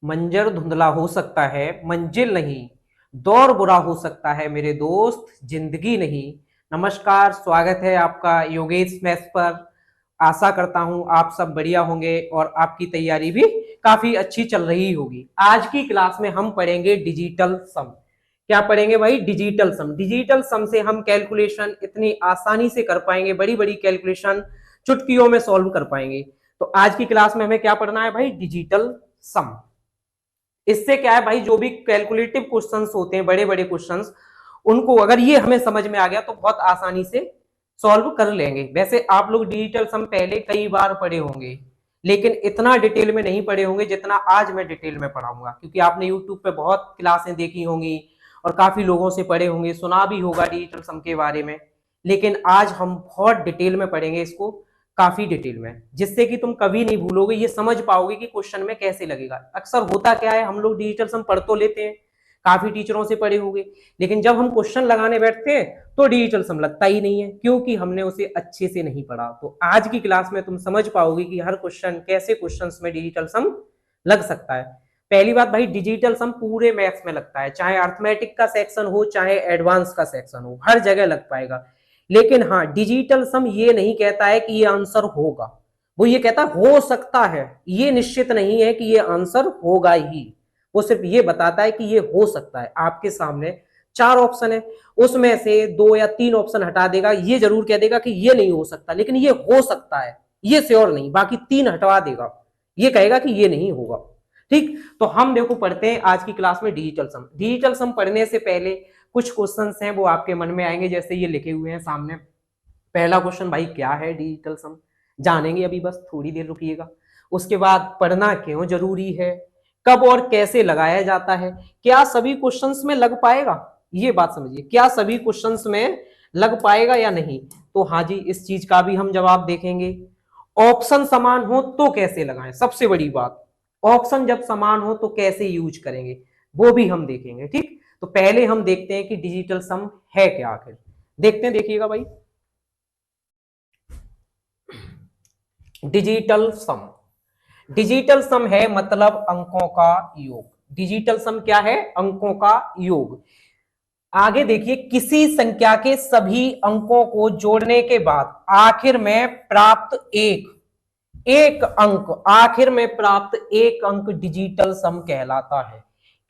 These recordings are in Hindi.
मंजर धुंधला हो सकता है, मंजिल नहीं, दौर बुरा हो सकता है मेरे दोस्त, जिंदगी नहीं। नमस्कार, स्वागत है आपका योगेश मैथ्स पर। आशा करता हूं आप सब बढ़िया होंगे और आपकी तैयारी भी काफी अच्छी चल रही होगी। आज की क्लास में हम पढ़ेंगे डिजिटल सम। क्या पढ़ेंगे भाई? डिजिटल सम। डिजिटल सम से हम कैलकुलेशन इतनी आसानी से कर पाएंगे, बड़ी बड़ी कैलकुलेशन चुटकियों में सॉल्व कर पाएंगे। तो आज की क्लास में हमें क्या पढ़ना है भाई? डिजिटल सम। इससे क्या है भाई, जो भी कैलकुलेटिव क्वेश्चंस होते हैं, बड़े बड़े क्वेश्चंस, उनको अगर ये हमें समझ में आ गया तो बहुत आसानी से सॉल्व कर लेंगे। वैसे आप लोग डिजिटल सम पहले कई बार पढ़े होंगे, लेकिन इतना डिटेल में नहीं पढ़े होंगे जितना आज मैं डिटेल में पढ़ाऊंगा, क्योंकि आपने यूट्यूब पे बहुत क्लासें देखी होंगी और काफी लोगों से पढ़े होंगे, सुना भी होगा डिजिटल सम के बारे में। लेकिन आज हम बहुत डिटेल में पढ़ेंगे इसको, काफी डिटेल में, जिससे कि तुम कभी नहीं भूलोगे, ये समझ पाओगे कि क्वेश्चन में कैसे लगेगा। अक्सर होता क्या है, हम लोग डिजिटल सम पढ़ तो लेते हैं, काफी टीचरों से पढ़े होंगे, लेकिन जब हम क्वेश्चन लगाने बैठते हैं तो डिजिटल सम लगता ही नहीं है, क्योंकि हमने उसे अच्छे से नहीं पढ़ा। तो आज की क्लास में तुम समझ पाओगे कि हर क्वेश्चन, कैसे क्वेश्चंस में डिजिटल सम लग सकता है। पहली बात भाई, डिजिटल सम पूरे मैथ्स में लगता है, चाहे अर्थमेटिक का सेक्शन हो चाहे एडवांस का सेक्शन हो, हर जगह लग पाएगा। लेकिन हाँ, डिजिटल सम ये नहीं कहता है कि ये आंसर होगा, वो ये कहता हो सकता है, ये निश्चित नहीं है कि ये आंसर होगा ही। वो सिर्फ ये बताता है कि ये हो सकता है। आपके सामने चार ऑप्शन है, उसमें से दो या तीन ऑप्शन हटा देगा, ये जरूर कह देगा कि ये नहीं हो सकता, लेकिन ये हो सकता है, ये श्योर नहीं। बाकी तीन हटवा देगा, ये कहेगा कि ये नहीं होगा। ठीक, तो हम देखो पढ़ते हैं आज की क्लास में डिजिटल सम। डिजिटल सम पढ़ने से पहले कुछ क्वेश्चंस हैं वो आपके मन में आएंगे, जैसे ये लिखे हुए हैं सामने। पहला क्वेश्चन भाई, क्या है डिजिटल सम? जानेंगे अभी, बस थोड़ी देर रुकिएगा। उसके बाद पढ़ना क्यों जरूरी है, कब और कैसे लगाया जाता है, क्या सभी क्वेश्चंस में लग पाएगा, ये बात समझिए, क्या सभी क्वेश्चंस में लग पाएगा या नहीं। तो हाँ जी, इस चीज का भी हम जवाब देखेंगे। ऑप्शन समान हो तो कैसे लगाएं, सबसे बड़ी बात, ऑप्शन जब समान हो तो कैसे यूज करेंगे, वो भी हम देखेंगे। ठीक, तो पहले हम देखते हैं कि डिजिटल सम है क्या आखिर। देखते हैं, देखिएगा भाई। डिजिटल सम, डिजिटल सम है मतलब अंकों का योग। डिजिटल सम क्या है? अंकों का योग। आगे देखिए, किसी संख्या के सभी अंकों को जोड़ने के बाद आखिर में प्राप्त एक अंक, आखिर में प्राप्त एक अंक डिजिटल सम कहलाता है।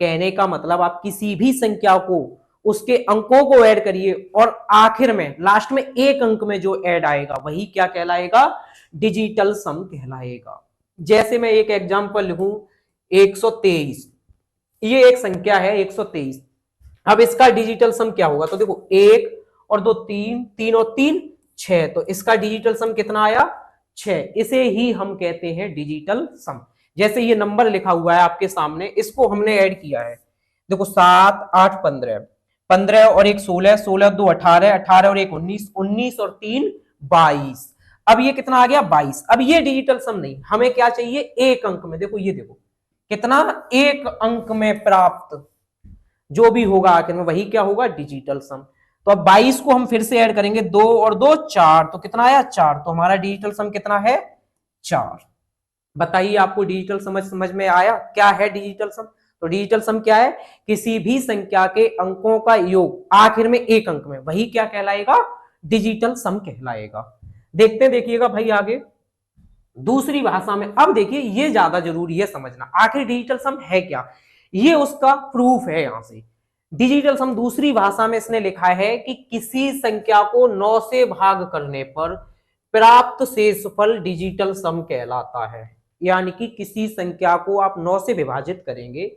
कहने का मतलब, आप किसी भी संख्या को, उसके अंकों को ऐड करिए और आखिर में लास्ट में एक अंक में जो ऐड आएगा वही क्या कहलाएगा? डिजिटल सम कहलाएगा। जैसे मैं एक एग्जांपल लिखूं, 123, ये एक संख्या है 123। अब इसका डिजिटल सम क्या होगा? तो देखो, एक और दो तीन, तीन और तीन छह, तो इसका डिजिटल सम कितना आया? छह। इसे ही हम कहते हैं डिजिटल सम। जैसे ये नंबर लिखा हुआ है आपके सामने, इसको हमने ऐड किया है। देखो, 7 8 15, 15 और एक 16, 16 दो 18, 18 और एक 19, 19 और तीन 22। अब ये कितना आ गया? 22। अब ये डिजिटल सम नहीं, हमें क्या चाहिए? एक अंक में। देखो ये देखो कितना, एक अंक में प्राप्त जो भी होगा आखिर में वही क्या होगा? डिजिटल सम। तो अब 22 को हम फिर से ऐड करेंगे, दो और दो चार, तो कितना आया? चार। तो हमारा डिजिटल सम कितना है? चार। बताइए, आपको डिजिटल समझ में आया क्या है डिजिटल सम? तो डिजिटल सम क्या है? किसी भी संख्या के अंकों का योग आखिर में एक अंक में, वही क्या कहलाएगा? डिजिटल सम कहलाएगा। देखते देखिएगा भाई आगे दूसरी भाषा में। अब देखिए, ये ज्यादा जरूरी है समझना, आखिर डिजिटल सम है क्या, ये उसका प्रूफ है। यहां से डिजिटल सम दूसरी भाषा में इसने लिखा है कि किसी संख्या को 9 से भाग करने पर प्राप्त शेषफल डिजिटल सम कहलाता है। यानी कि किसी संख्या को आप 9 से विभाजित करेंगे,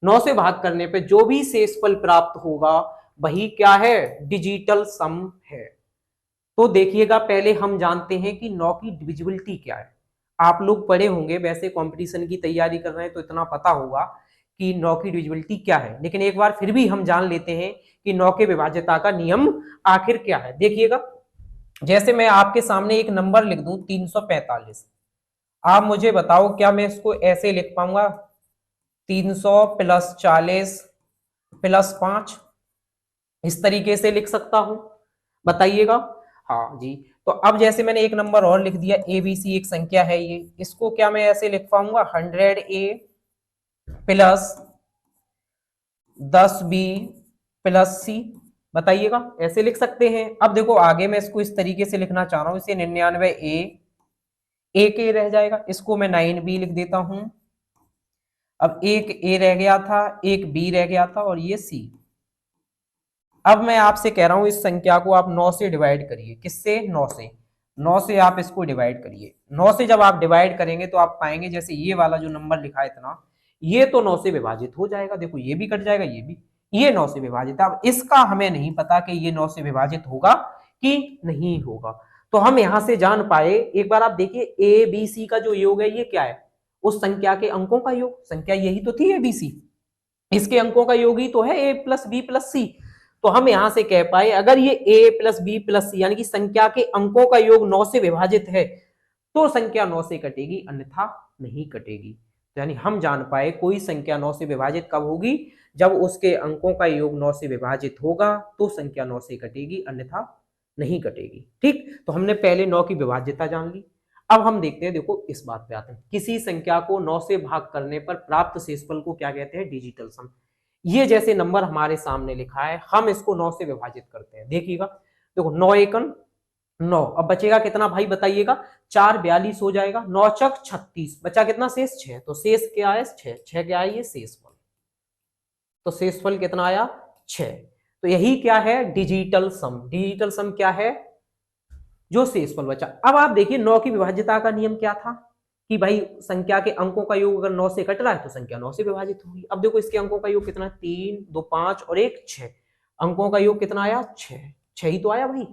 9 से भाग करने पर जो भी शेषफल प्राप्त होगा वही क्या है? डिजिटल सम है। तो देखिएगा, पहले हम जानते हैं कि 9 की डिविजिबिलिटी क्या है। आप लोग पढ़े होंगे, वैसे कंपटीशन की तैयारी कर रहे हैं तो इतना पता होगा कि 9 की डिविजिबिलिटी क्या है, लेकिन एक बार फिर भी हम जान लेते हैं कि 9 के विभाज्यता का नियम आखिर क्या है। देखिएगा, जैसे मैं आपके सामने एक नंबर लिख दूं 345, आप मुझे बताओ क्या मैं इसको ऐसे लिख पाऊंगा? 300 प्लस 40 प्लस 5, इस तरीके से लिख सकता हूं? बताइएगा। हाँ जी। तो अब जैसे मैंने एक नंबर और लिख दिया, ABC एक संख्या है ये, इसको क्या मैं ऐसे लिख पाऊंगा? 100A प्लस 10b प्लस सी। बताइएगा, ऐसे लिख सकते हैं। अब देखो आगे मैं इसको इस तरीके से लिखना चाह रहा हूं, इसे 99 ए के रह जाएगा, इसको मैं 9b लिख देता हूं। अब एक ए रह गया था, एक बी रह गया था और ये सी। अब मैं आपसे कह रहा हूं इस संख्या को आप 9 से डिवाइड करिए। किससे? 9 से। 9 से आप इसको डिवाइड करिए। 9 से जब आप डिवाइड करेंगे तो आप पाएंगे जैसे ये वाला जो नंबर लिखा है इतना, ये तो 9 से विभाजित हो जाएगा। देखो ये भी कट जाएगा, ये भी, ये 9 से विभाजित है। अब इसका हमें नहीं पता कि ये 9 से विभाजित होगा कि नहीं होगा। तो हम यहां से जान पाए, एक बार आप देखिए ए बी सी का जो योग है ये क्या है? उस संख्या के अंकों का योग। संख्या यही तो थी ए बी सी, इसके अंकों का योग ही तो है ए प्लस बी प्लस सी। तो हम यहां से कह पाए अगर ये a प्लस बी प्लस सी यानी कि संख्या के अंकों का योग 9 से विभाजित है तो संख्या 9 से कटेगी, अन्यथा नहीं कटेगी। तो यानी हम जान पाए कोई संख्या 9 से विभाजित कब होगी? जब उसके अंकों का योग 9 से विभाजित होगा तो संख्या 9 से कटेगी, अन्यथा नहीं कटेगी। ठीक, तो हमने पहले 9 की विभाज्यता जान ली। अब हम देखते हैं, देखो इस बात पे आते हैं, किसी संख्या को 9 से भाग करने पर प्राप्त शेषफल को क्या कहते हैं? डिजिटल सम। ये जैसे नंबर हमारे सामने लिखा है, हम इसको 9 से विभाजित करते हैं। देखिएगा, देखो 9 एकन 9, अब बचेगा कितना भाई बताइएगा? 4 42 हो जाएगा, 9 चक 36, बचा कितना शेष? 6। तो शेष क्या है? 6। 6 क्या है? ये शेषफल। तो शेषफल कितना आया? 6। तो यही क्या है? डिजिटल सम। डिजिटल सम क्या है? जो शेषफल बचा। अब आप देखिए 9 की विभाज्यता का नियम क्या था कि भाई संख्या के अंकों का योग अगर 9 से कट रहा है तो संख्या 9 से विभाजित होगी। अब देखो इसके अंकों का योग कितना? 3 2 5 और 1 6। अंकों का योग कितना आया? 6। 6 ही तो आया भाई।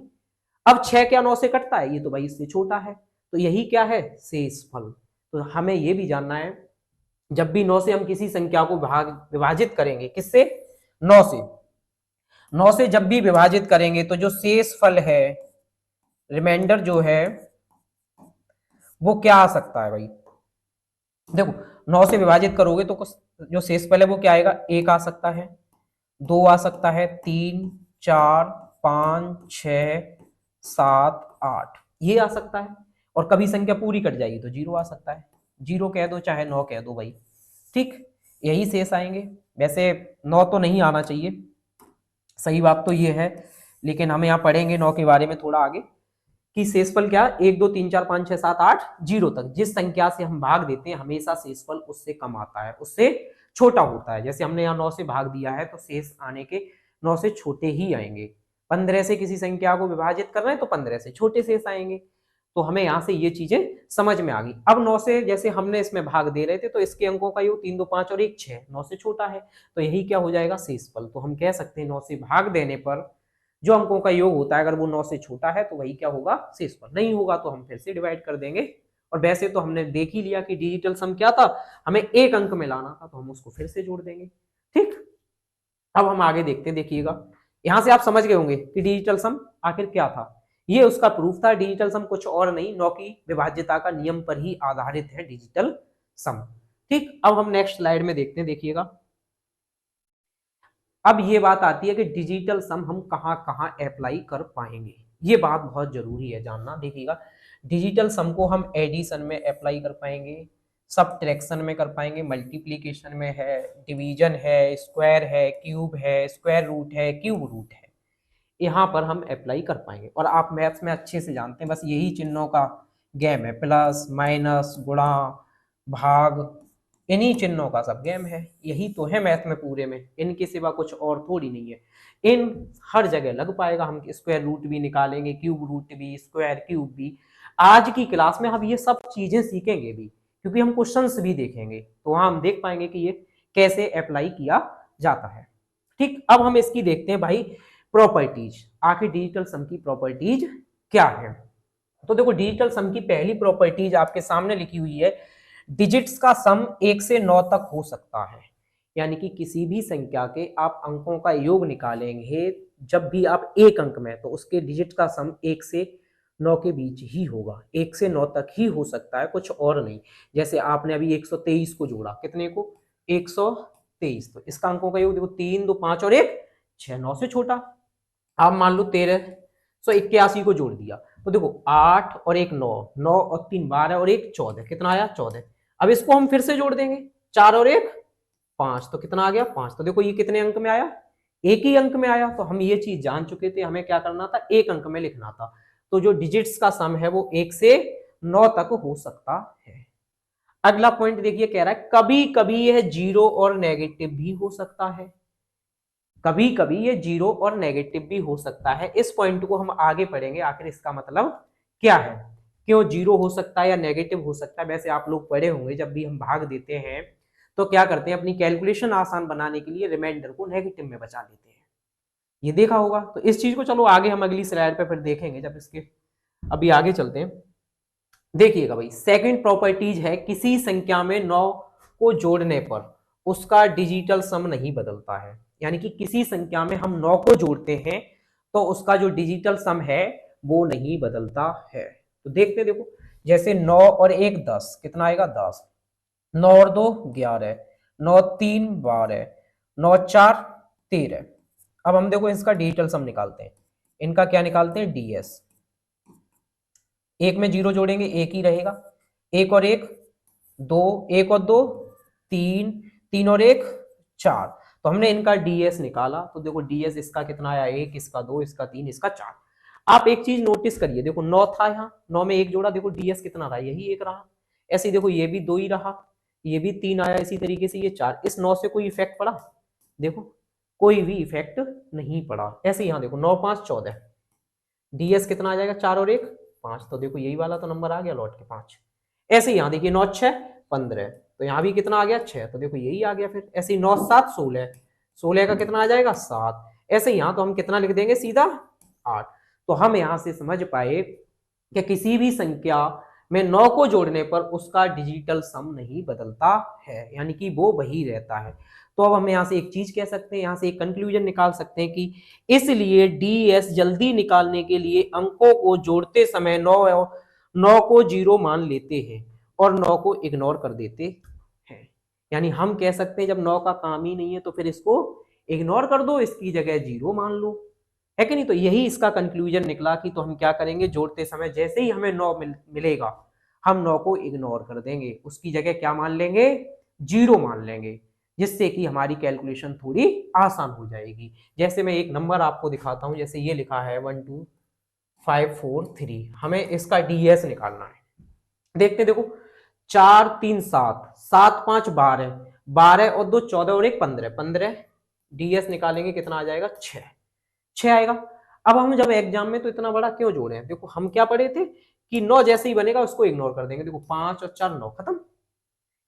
अब 6 क्या 9 से कटता है? ये तो भाई इससे छोटा है। तो यही क्या है? शेषफल। तो हमें ये भी जानना है, जब भी 9 से हम किसी संख्या को विभाजित करेंगे, किससे? 9 से। 9 से जब भी विभाजित करेंगे तो जो शेषफल है, रिमाइंडर जो है, वो क्या आ सकता है भाई? देखो 9 से विभाजित करोगे तो जो शेषफल है वो क्या आएगा? 1 आ सकता है, 2 आ सकता है, 3 4 5 6 7 8 ये आ सकता है। और कभी संख्या पूरी कट जाएगी तो 0 आ सकता है। 0 कह दो चाहे 9 कह दो भाई, ठीक, यही शेष आएंगे। वैसे 9 तो नहीं आना चाहिए, सही बात तो ये है, लेकिन हम यहाँ पढ़ेंगे 9 के बारे में थोड़ा आगे कि शेषफल क्या? 1 2 3 4 5 6 7 8 0 तक जिस संख्या से हम भाग देते हैं हमेशा शेषफल उससे कम आता है, उससे छोटा होता है। जैसे हमने यहाँ 9 से भाग दिया है तो शेष आने के 9 से छोटे ही आएंगे। 15 से किसी संख्या को विभाजित कर रहे हैं तो 15 से छोटे शेष आएंगे। तो हमें यहाँ से ये चीजें समझ में आ गई। अब 9 से जैसे हमने इसमें भाग दे रहे थे तो इसके अंकों का योग 3 2 5 और 1 6, 9 से छोटा है, तो यही क्या हो जाएगा? शेषफल। तो हम कह सकते हैं 9 से भाग देने पर जो अंकों का योग होता है अगर वो 9 से छोटा है तो वही क्या होगा? शेषफल। नहीं होगा तो हम फिर से डिवाइड कर देंगे। और वैसे तो हमने देख ही लिया कि डिजिटल सम क्या था, हमें एक अंक में लाना था तो हम उसको फिर से जोड़ देंगे। ठीक, अब हम आगे देखते हैं। देखिएगा यहां से आप समझ गए होंगे कि डिजिटल सम आखिर क्या था। ये उसका प्रूफ था। डिजिटल सम कुछ और नहीं, 9 की विभाज्यता का नियम पर ही आधारित है डिजिटल सम। ठीक, अब हम नेक्स्ट स्लाइड में देखते हैं। देखिएगा अब ये बात आती है कि डिजिटल सम हम कहां कहां अप्लाई कर पाएंगे, ये बात बहुत जरूरी है जानना। देखिएगा डिजिटल सम को हम एडिशन में अप्लाई कर पाएंगे, सब्ट्रैक्शन में कर पाएंगे, मल्टीप्लिकेशन में है, डिवीजन है, स्क्वायर है, क्यूब है, स्क्वायर रूट है, क्यूब रूट है, यहाँ पर हम अप्लाई कर पाएंगे। और आप मैथ्स में अच्छे से जानते हैं बस यही चिन्हों का गेम है, प्लस माइनस गुणा भाग, इन्हीं चिन्हों का सब गेम है। यही तो है मैथ में पूरे में, इनके सिवा कुछ और थोड़ी नहीं है। इन हर जगह लग पाएगा। हम स्क्वायर रूट भी निकालेंगे, क्यूब रूट भी, स्क्वायर क्यूब भी। आज की क्लास में हम ये सब चीजें सीखेंगे भी, क्योंकि हम क्वेश्चंस भी देखेंगे तो वहां हम देख पाएंगे कि ये कैसे अप्लाई किया जाता है। ठीक, अब हम इसकी देखते हैं भाई प्रॉपर्टीज। आखिर डिजिटल सम की प्रॉपर्टीज क्या है? तो देखो डिजिटल सम की पहली प्रॉपर्टीज आपके सामने लिखी हुई है, डिजिट्स का सम 1 से 9 तक हो सकता है। यानी कि किसी भी संख्या के आप अंकों का योग निकालेंगे, जब भी आप एक अंक में, तो उसके डिजिट का सम 1 से 9 के बीच ही होगा। 1 से 9 तक ही हो सकता है, कुछ और नहीं। जैसे आपने अभी 123 को जोड़ा, कितने को? 123, तो इसका अंकों का योग देखो 3 2 5 और 1 6, 9 से छोटा। आप मान लो 1381 को जोड़ दिया तो देखो 8 और 1 9, 9 और 3 12 और 1 14, कितना आया? 14। अब इसको हम फिर से जोड़ देंगे, 4 और 1 5, तो कितना आ गया 5। तो देखो ये कितने अंक में आया, एक ही अंक में आया। तो हम ये चीज जान चुके थे, हमें क्या करना था, एक अंक में लिखना था। तो जो डिजिट्स का सम है वो 1 से 9 तक हो सकता है। अगला पॉइंट देखिए, कह रहा है कभी कभी यह जीरो और नेगेटिव भी हो सकता है। कभी कभी ये जीरो और नेगेटिव भी हो सकता है। इस पॉइंट को हम आगे पढ़ेंगे, आखिर इसका मतलब क्या है, क्यों जीरो हो सकता है या नेगेटिव हो सकता है। वैसे आप लोग पढ़े होंगे, जब भी हम भाग देते हैं तो क्या करते हैं, अपनी कैलकुलेशन आसान बनाने के लिए रिमाइंडर को नेगेटिव में बचा लेते हैं, ये देखा होगा। तो इस चीज को चलो आगे हम अगली स्लाइड पे फिर देखेंगे, जब इसके अभी आगे चलते हैं। देखिएगा भाई, सेकंड प्रॉपर्टीज है, किसी संख्या में 9 को जोड़ने पर उसका डिजिटल सम नहीं बदलता है। यानी कि किसी संख्या में हम 9 को जोड़ते हैं तो उसका जो डिजिटल सम है वो नहीं बदलता है। तो देखते देखो, जैसे 9 और 1 10, कितना आएगा 10, 9 और 2 11, 9 3 12, 9 4 13। अब हम देखो इसका डिजिटल सम निकालते हैं। इनका क्या निकालते हैं, डीएस। एक में जीरो जोड़ेंगे एक ही रहेगा, एक और एक दो, एक और दो तीन, तीन और एक चार। तो हमने इनका डीएस निकाला, तो देखो डीएस इसका कितना आया, एक, इसका दो, इसका तीन, इसका चार। आप एक चीज नोटिस करिए, देखो 9 था, यहाँ 9 में एक जोड़ा, देखो डीएस कितना रहा, यही एक रहा। ऐसे ही देखो ये भी 2 ही रहा, ये भी 3 आया, इसी तरीके से ये 4। इस 9 से कोई इफेक्ट पड़ा, देखो कोई भी इफेक्ट नहीं पड़ा। ऐसे यहाँ देखो 9 5 14, डीएस कितना आ जाएगा, 4 और 1 5। तो देखो यही वाला तो नंबर आ गया लौट के 5। ऐसे ही यहाँ देखिए 9 6 15, तो यहाँ भी कितना आ गया 6, तो देखो यही आ गया। फिर ऐसे ही 9 7 16, 16 का कितना आ जाएगा 7। ऐसे ही यहाँ तो हम कितना लिख देंगे सीधा 8। तो हम यहाँ से समझ पाए कि किसी भी संख्या में 9 को जोड़ने पर उसका डिजिटल सम नहीं बदलता है, यानी कि वो वही रहता है। तो अब हम यहाँ से एक चीज कह सकते हैं, यहाँ से एक कंक्लूजन निकाल सकते हैं कि इसलिए डीएस जल्दी निकालने के लिए अंकों को जोड़ते समय 9 को जीरो मान लेते हैं और 9 को इग्नोर कर देते हैं। यानी हम कह सकते हैं जब 9 का काम ही नहीं है तो फिर इसको इग्नोर कर दो, इसकी जगह जीरो मान लो, है कि नहीं। तो यही इसका कंक्लूजन निकला कि तो हम क्या करेंगे, जोड़ते समय जैसे ही हमें 9 मिलेगा हम 9 को इग्नोर कर देंगे, उसकी जगह क्या मान लेंगे, जीरो मान लेंगे, जिससे कि हमारी कैलकुलेशन थोड़ी आसान हो जाएगी। जैसे मैं एक नंबर आपको दिखाता हूं, जैसे ये लिखा है 1 2 5 4 3, हमें इसका डीएस निकालना है। देखते देखो 4 3 7, 7 5 12, 12 और 2 14 और 1 15, 15 डीएस निकालेंगे कितना आ जाएगा 6, 6 आएगा। अब हम जब एग्जाम में तो इतना बड़ा क्यों जोड़े हैं, देखो हम क्या पढ़े थे कि 9 जैसे ही बनेगा उसको इग्नोर कर देंगे। देखो 5 और 4 9, खत्म,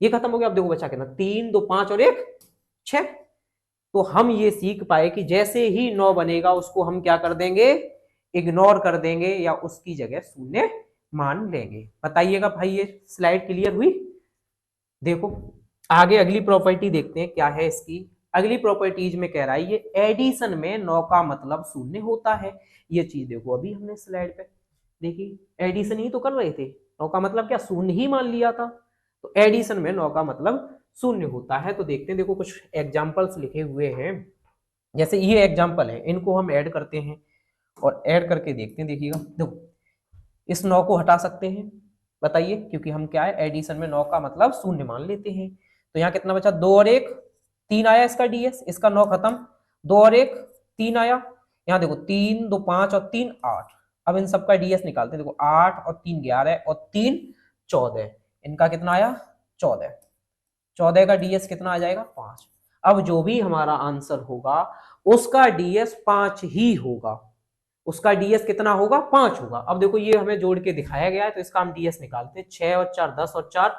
ये खत्म हो गया। अब देखो बचा कितना, 3 2 5 और 1 6। तो हम ये सीख पाए कि जैसे ही 9 बनेगा उसको हम क्या कर देंगे, इग्नोर कर देंगे या उसकी जगह शून्य मान लेंगे। बताइएगा भाई, ये स्लाइड क्लियर हुई। देखो आगे अगली प्रॉपर्टी देखते हैं क्या है इसकी। अगली प्रॉपर्टीज में कह रहा है ये एडिशन में 9 का मतलब शून्य होता है। ये चीज देखो अभी हमने स्लाइड पे देखी, एडिशन ही तो कर रहे थे, 9 का मतलब क्या, शून्य ही मान लिया था। तो एडिशन में 9 का मतलब शून्य होता है। तो देखते हैं, देखो कुछ एग्जाम्पल्स लिखे हुए हैं, जैसे ये एग्जाम्पल है, इनको हम ऐड करते हैं और ऐड करके देखते हैं। देखिएगा देखो, इस 9 को हटा सकते हैं, बताइए, क्योंकि हम क्या है एडिशन में 9 का मतलब शून्य मान लेते हैं। तो यहाँ कितना बचा, 2 और 1 3 आया इसका डीएस, इसका 9 खत्म, 2 और 1 3 आया। यहाँ देखो 3 2 5 और 3 8। अब इन सबका डीएस निकालते हैं। देखो 8 और 3 11 और 3 14, इनका कितना आया 14, 14 का डीएस कितना आ जाएगा 5। अब जो भी हमारा आंसर होगा उसका डीएस 5 ही होगा, उसका डीएस कितना होगा 5 होगा। अब देखो ये हमें जोड़ के दिखाया गया है, तो इसका हम डीएस निकालते हैं। 6 और 4 10 और 4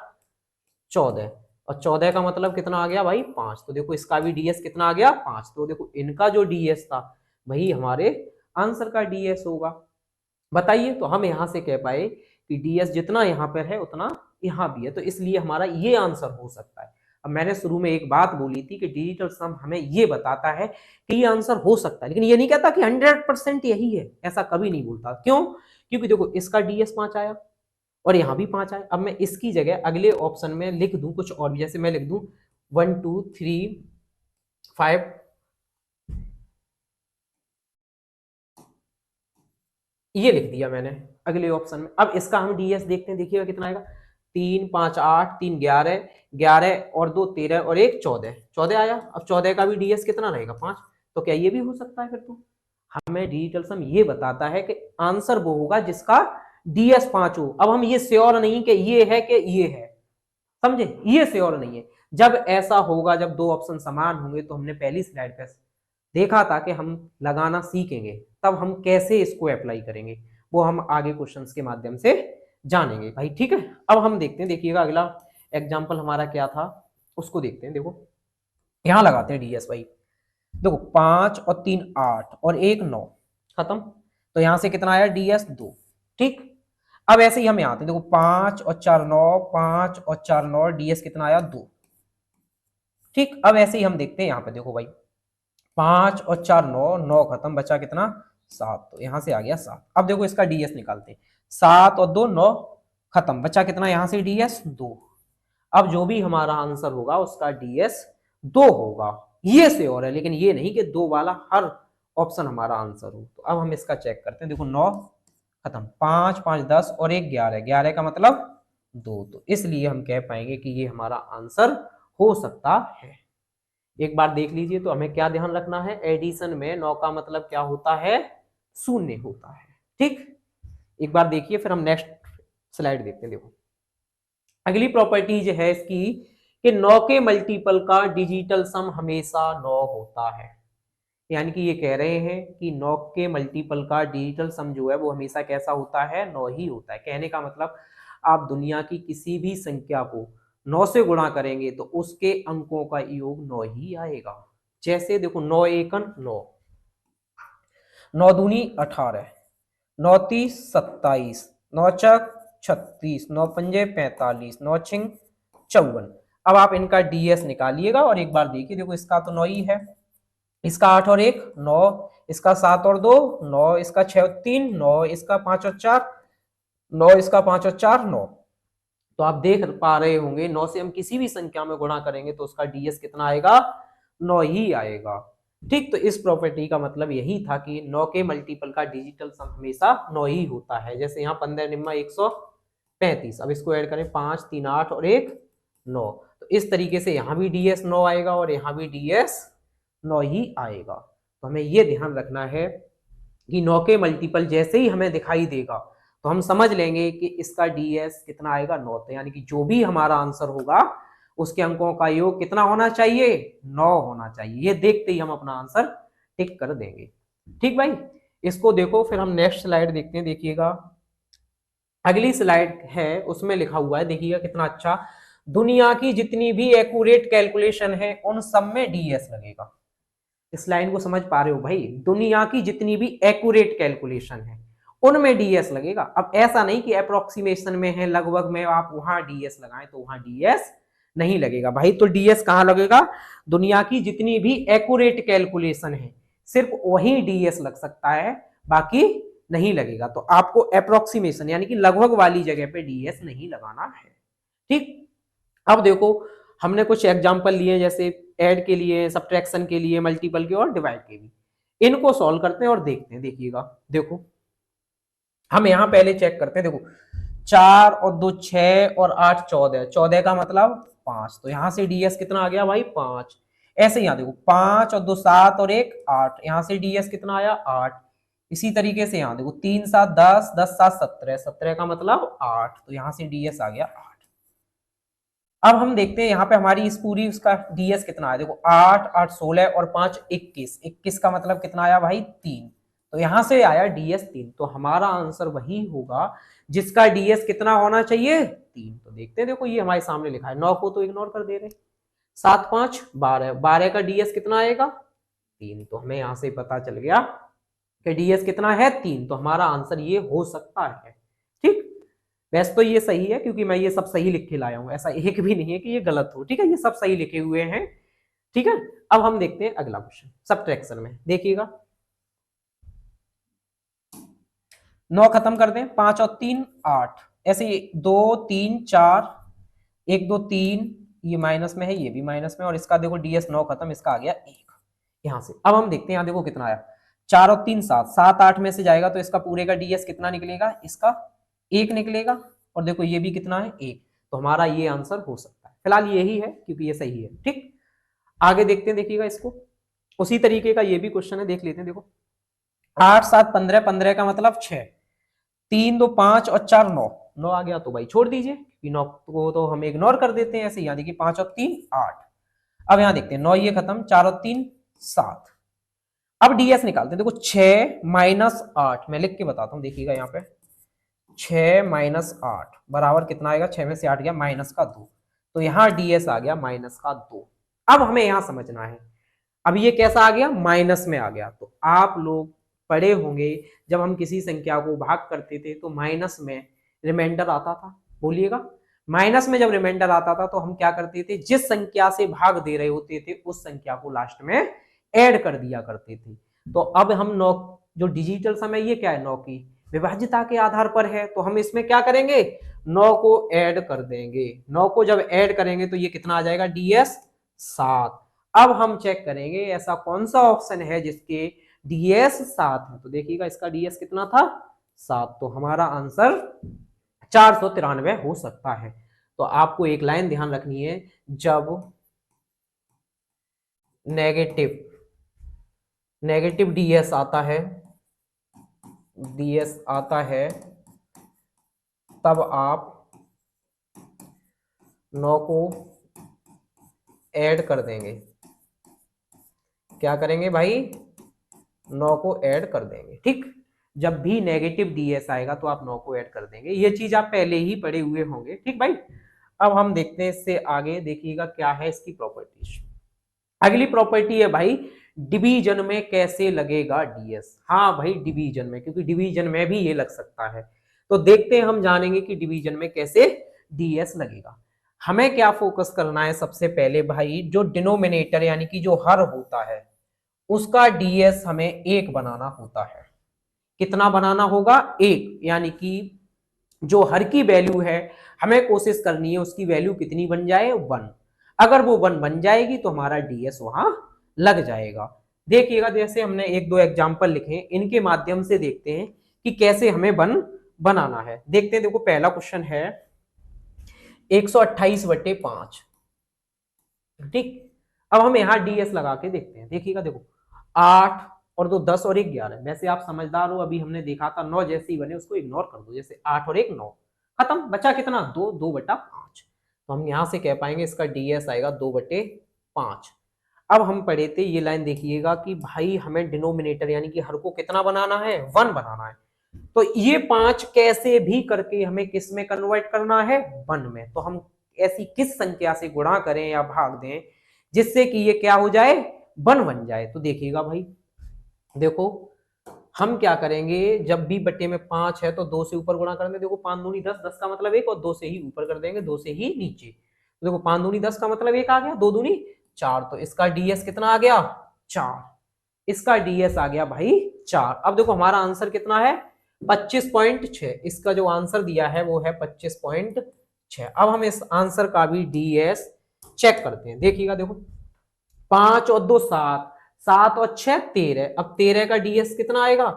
14, और 14 का मतलब कितना आ गया भाई 5। तो देखो इसका भी डीएस कितना आ गया 5। तो देखो इनका जो डीएस था वही हमारे आंसर का डीएस होगा। बताइए, तो हम यहां से कह पाए कि डीएस जितना यहां पर है उतना यहां भी है, तो इसलिए हमारा ये आंसर हो सकता है। अब मैंने शुरू में एक बात बोली थी कि डिजिटल सम हमें ये बताता है कि ये आंसर हो सकता है, लेकिन ये नहीं कहता कि 100% यही है, ऐसा कभी नहीं बोलता। क्यों, क्योंकि देखो इसका डीएस 5 आया और यहाँ भी 5 आया। अब मैं इसकी जगह अगले ऑप्शन में लिख दूं कुछ और भी, जैसे मैं लिख दूं 1 2 3 5, ये लिख दिया मैंने अगले ऑप्शन में। अब इसका हम डीएस देखते हैं, देखिएगा कितना आएगा, 3 5 8, 3 11, 11 और 2 13 और 1 14, 14 आया। अब 14 का भी डीएस कितना रहेगा 5। तो क्या ये भी हो सकता है फिर? तो हमें डिजिटल सम ये बताता है कि आंसर वो होगा जिसका डीएस 5 हो। अब हम ये श्योर नहीं कि ये है कि ये है, समझे, ये श्योर नहीं है। जब ऐसा होगा, जब दो ऑप्शन समान होंगे, तो हमने पहली स्लाइड पे देखा था कि हम लगाना सीखेंगे, तब हम कैसे इसको अप्लाई करेंगे वो हम आगे क्वेश्चंस के माध्यम से जानेंगे भाई, ठीक है। अब हम देखते हैं, देखिएगा अगला एग्जाम्पल हमारा क्या था उसको देखते हैं। देखो यहां लगाते हैं डीएस भाई। देखो 5 और 3 8 और 1 9, खत्म। तो यहां से कितना आया डीएस 2, ठीक। अब ऐसे ही हम यहाँ आते हैं, देखो 5 और 4 9, 5 और 4 9, डीएस कितना आया 2, ठीक। अब ऐसे ही हम देखते हैं यहाँ पे, देखो भाई 5 और 4 9, 9 खत्म, बचा कितना 7, तो यहां से आ गया 7। अब देखो इसका डीएस निकालते हैं, 7 और 2 9, खत्म, बचा कितना यहां से डीएस 2। अब जो भी हमारा आंसर होगा उसका डीएस 2 होगा, ये से और है, लेकिन ये नहीं कि 2 वाला हर ऑप्शन हमारा आंसर हो। तो अब हम इसका चेक करते हैं, देखो 9 खत्म, 5 5 10 और 1 11, 11 का मतलब 2, तो इसलिए हम कह पाएंगे कि ये हमारा आंसर हो सकता है। एक बार देख लीजिए, तो हमें क्या ध्यान रखना है, एडिशन में 9 का मतलब क्या होता है, शून्य होता है, ठीक। एक बार देखिए, फिर हम नेक्स्ट स्लाइड देखते हैं। देखो अगली प्रॉपर्टीज है इसकी कि 9 के मल्टीपल का डिजिटल सम हमेशा 9 होता है। यानी कि ये कह रहे हैं कि 9 के मल्टीपल का डिजिटल सम जो है वो हमेशा कैसा होता है, 9 ही होता है। कहने का मतलब आप दुनिया की किसी भी संख्या को 9 से गुणा करेंगे तो उसके अंकों का योग 9 ही आएगा। जैसे देखो 9 एकन 9, 9 दूनी 18, 9 तीस 27, 9 चक 36, 9 पंजे 45, 9 छिंग 54। अब आप इनका डीएस निकालिएगा और एक बार देखिए, देखो इसका तो 9 ही है, इसका 8 और 1 9, इसका 7 और 2 9, इसका 6 और 3 9, इसका 5 और 4 9, इसका 5 और 4 9। तो आप देख पा रहे होंगे 9 से हम किसी भी संख्या में गुणा करेंगे तो उसका डीएस कितना आएगा, 9 ही आएगा, ठीक। तो इस प्रॉपर्टी का मतलब यही था कि 9 के मल्टीपल का डिजिटल सम हमेशा 9 ही होता है। जैसे यहाँ 15 निम्मा 135, अब इसको ऐड करें 5 3 8 और 1 9, तो इस तरीके से यहाँ भी डीएस 9 आएगा और यहाँ भी डीएस 9 ही आएगा। तो हमें ये ध्यान रखना है कि 9 के मल्टीपल जैसे ही हमें दिखाई देगा तो हम समझ लेंगे कि इसका डीएस कितना आएगा 9, यानी कि जो भी हमारा आंसर होगा उसके अंकों का योग कितना होना चाहिए, 9 होना चाहिए। ये देखते ही हम अपना आंसर टिक कर देंगे, ठीक भाई। इसको देखो, फिर हम नेक्स्ट स्लाइड देखते हैं। देखिएगा अगली स्लाइड है, उसमें लिखा हुआ है, देखिएगा कितना अच्छा, दुनिया की जितनी भी एक्यूरेट कैलकुलेशन है उन सब में डीएस लगेगा। इस लाइन को समझ पा रहे हो भाई, दुनिया की जितनी भी एक्यूरेट कैलकुलेशन है उनमें डीएस लगेगा। अब ऐसा नहीं कि अप्रोक्सीमेशन में है, लगभग में आप वहां डीएस लगाएं तो वहां डीएस नहीं लगेगा भाई। तो डीएस कहां लगेगा, दुनिया की जितनी भी एक्यूरेट कैलकुलेशन है सिर्फ वही डीएस लग सकता है, बाकी नहीं लगेगा। तो आपको अप्रोक्सीमेशन यानी कि लगभग वाली जगह पे डीएस नहीं लगाना है, ठीक। अब देखो हमने कुछ एग्जांपल लिए, जैसे ऐड के लिए, सब्ट्रैक्शन के लिए, मल्टीपल के और डिवाइड के भी। इनको सॉल्व करते हैं और देखते हैं। देखिएगा देखो हम यहां पहले चेक करते हैं, देखो 4 और 2 6 और 8 14, 14 का मतलब 5, तो यहां से डीएस कितना आ गया भाई 5। ऐसे ही यहां देखो 5 और 2 7 और 1 8, यहां से डीएस कितना आया 8। इसी तरीके से यहां देखो 3 7 10, 10 7 17, 17 का मतलब 8, तो यहां से डीएस आ गया 8। अब हम देखते हैं यहाँ पे हमारी इस पूरी उसका डीएस कितना आया, देखो 8 8 16 और 5 21, 21 का मतलब कितना आया भाई 3, तो यहां से आया डीएस 3। तो हमारा आंसर वही होगा जिसका डीएस कितना होना चाहिए 3। तो देखते हैं, देखो ये हमारे सामने लिखा है, 9 को तो इग्नोर कर दे रहे, 7 5 12, 12 का डीएस कितना आएगा 3। तो हमें यहां से पता चल गया कि डीएस कितना है 3, तो हमारा आंसर ये हो सकता है, ठीक। वैसे तो ये सही है क्योंकि मैं ये सब सही लिख के लाया हूं, ऐसा एक भी नहीं है कि ये गलत हो, ठीक है, ये सब सही लिखे हुए हैं, ठीक है। अब हम देखते हैं अगला क्वेश्चन सब्ट्रैक्शन में। देखिएगा 9 खत्म कर दें, 5 और 3 8, ऐसे 2 3 4 1 2 3, ये माइनस में है, ये भी माइनस में, और इसका देखो डीएस 9 खत्म, इसका आ गया 1 यहां से। अब हम देखते हैं यहाँ देखो कितना आया, 4 और 3 7, 7 8 में से जाएगा तो इसका पूरे का डीएस कितना निकलेगा, इसका 1 निकलेगा, और देखो ये भी कितना है 1, तो हमारा ये आंसर हो सकता है। फिलहाल यही है क्योंकि ये सही है। ठीक, आगे देखते हैं, देखिएगा इसको। उसी तरीके का ये भी क्वेश्चन है, देख लेते हैं। देखो 8 7 15, 15 का मतलब 6, 3 2 5 और 4 9, 9 आ गया तो भाई छोड़ दीजिए, क्योंकि 9 को तो हम इग्नोर कर देते हैं ऐसे, यानी कि 5 और 3 8। अब यहां देखते हैं 9 ये खत्म, 4 और 3 7। अब डीएस निकालते हैं। देखो 6 माइनस 8, मैं लिख के बताता हूं, देखिएगा यहाँ पे 6 माइनस 8 बराबर कितना आएगा, 6 में से 8 गया माइनस का 2, तो यहां डीएस आ गया माइनस का 2। अब हमें यहां समझना है, अब ये कैसा आ गया, माइनस में आ गया। तो आप लोग पढ़े होंगे जब हम किसी संख्या को भाग करते थे तो माइनस में रिमाइंडर आता था, बोलिएगा। माइनस में जब रिमाइंडर आता था तो हम क्या करते थे, जिस संख्या से भाग दे रहे होते थे उस संख्या को लास्ट में ऐड कर दिया करते थे। तो अब हम 9, जो डिजिटल सम है ये क्या है, 9 की विभाज्यता के आधार पर है, तो हम इसमें क्या करेंगे, 9 को ऐड कर देंगे। 9 को जब ऐड करेंगे तो ये कितना आ जाएगा, डीएस 7। अब हम चेक करेंगे ऐसा कौन सा ऑप्शन है जिसके डीएस 7 है, तो देखिएगा इसका डीएस कितना था, 7, तो हमारा आंसर 493 हो सकता है। तो आपको एक लाइन ध्यान रखनी है, जब नेगेटिव नेगेटिव डीएस आता है, डीएस आता है, तब आप 9 को ऐड कर देंगे। क्या करेंगे भाई, 9 को ऐड कर देंगे। ठीक, जब भी नेगेटिव डीएस आएगा तो आप 9 को ऐड कर देंगे, ये चीज आप पहले ही पढ़े हुए होंगे। ठीक भाई, अब हम देखते हैं इससे आगे, देखिएगा क्या है इसकी प्रॉपर्टीज। अगली प्रॉपर्टी है भाई, डिवीजन में कैसे लगेगा डीएस। हाँ भाई डिवीजन में, क्योंकि डिवीजन में भी ये लग सकता है, तो देखते हैं, हम जानेंगे कि डिवीजन में कैसे डीएस लगेगा। हमें क्या फोकस करना है सबसे पहले भाई, जो डिनोमिनेटर यानी कि जो हर होता है उसका डीएस हमें 1 बनाना होता है। कितना बनाना होगा, 1, यानी कि जो हर की वैल्यू है हमें कोशिश करनी है उसकी वैल्यू कितनी बन जाए, 1। अगर वो 1 बन जाएगी तो हमारा डीएस वहां लग जाएगा। देखिएगा जैसे हमने एक दो एग्जांपल लिखे, इनके माध्यम से देखते हैं कि कैसे हमें बनाना है। देखते हैं, देखो पहला क्वेश्चन है 128/5। ठीक, अब हम यहाँ डीएस लगा के देखते हैं। देखिएगा, देखो 8 और 2 10 और 1 11। वैसे आप समझदार हो, अभी हमने देखा था 9 जैसे ही बने उसको इग्नोर कर दो, जैसे 8 और 1 9, खत्म, बचा कितना, 2, 2/5। तो हम यहां से कह पाएंगे इसका डीएस आएगा 2/5। अब हम पढ़े थे ये लाइन, देखिएगा कि भाई हमें डिनोमिनेटर यानी कि हर को कितना बनाना है, 1 बनाना है। तो ये 5 कैसे भी करके हमें किस में कन्वर्ट करना है, 1 में। तो हम ऐसी किस संख्या से गुणा करें या भाग दें जिससे कि ये क्या हो जाए, 1 बन जाए। तो देखिएगा भाई, देखो हम क्या करेंगे, जब भी बट्टे में 5 है तो 2 से ऊपर गुणा करेंगे। देखो 5 दूनी 10, 10 का मतलब 1, और 2 से ही ऊपर कर देंगे, 2 से ही नीचे। तो देखो 5 दूनी 10 का मतलब 1 आ गया, 2 दूनी 4, तो इसका डीएस कितना आ गया, 4। इसका डीएस आ गया भाई 4। अब देखो हमारा आंसर कितना है, 25.6। इसका जो आंसर दिया है वो है 25.6। अब हम इस आंसर का भी डीएस चेक करते हैं। देखिएगा, देखो 5 और 2 7, 7 और 6 13। अब 13 का डीएस कितना आएगा,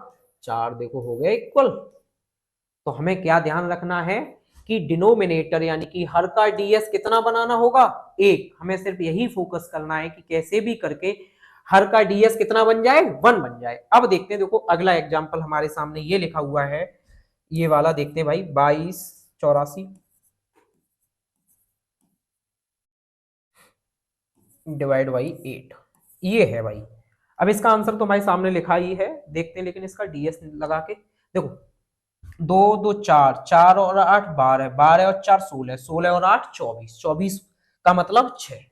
4। देखो हो गया इक्वल। तो हमें क्या ध्यान रखना है कि डिनोमिनेटर यानी कि हर का डीएस कितना बनाना होगा, 1। हमें सिर्फ यही फोकस करना है कि कैसे भी करके हर का डीएस कितना बन जाए, 1 बन जाए। अब देखते हैं, देखो अगला एग्जांपल हमारे सामने ये लिखा हुआ है, ये वाला देखते हैं भाई, 2284 डिवाइड बाई 8, ये है भाई। अब इसका आंसर तो भाई सामने लिखा ही है, देखते हैं लेकिन इसका डीएस लगा के। देखो 2 2 4, 4 और 8 12, 12 और 4 16, 16 और 8 24, 24 का मतलब 6।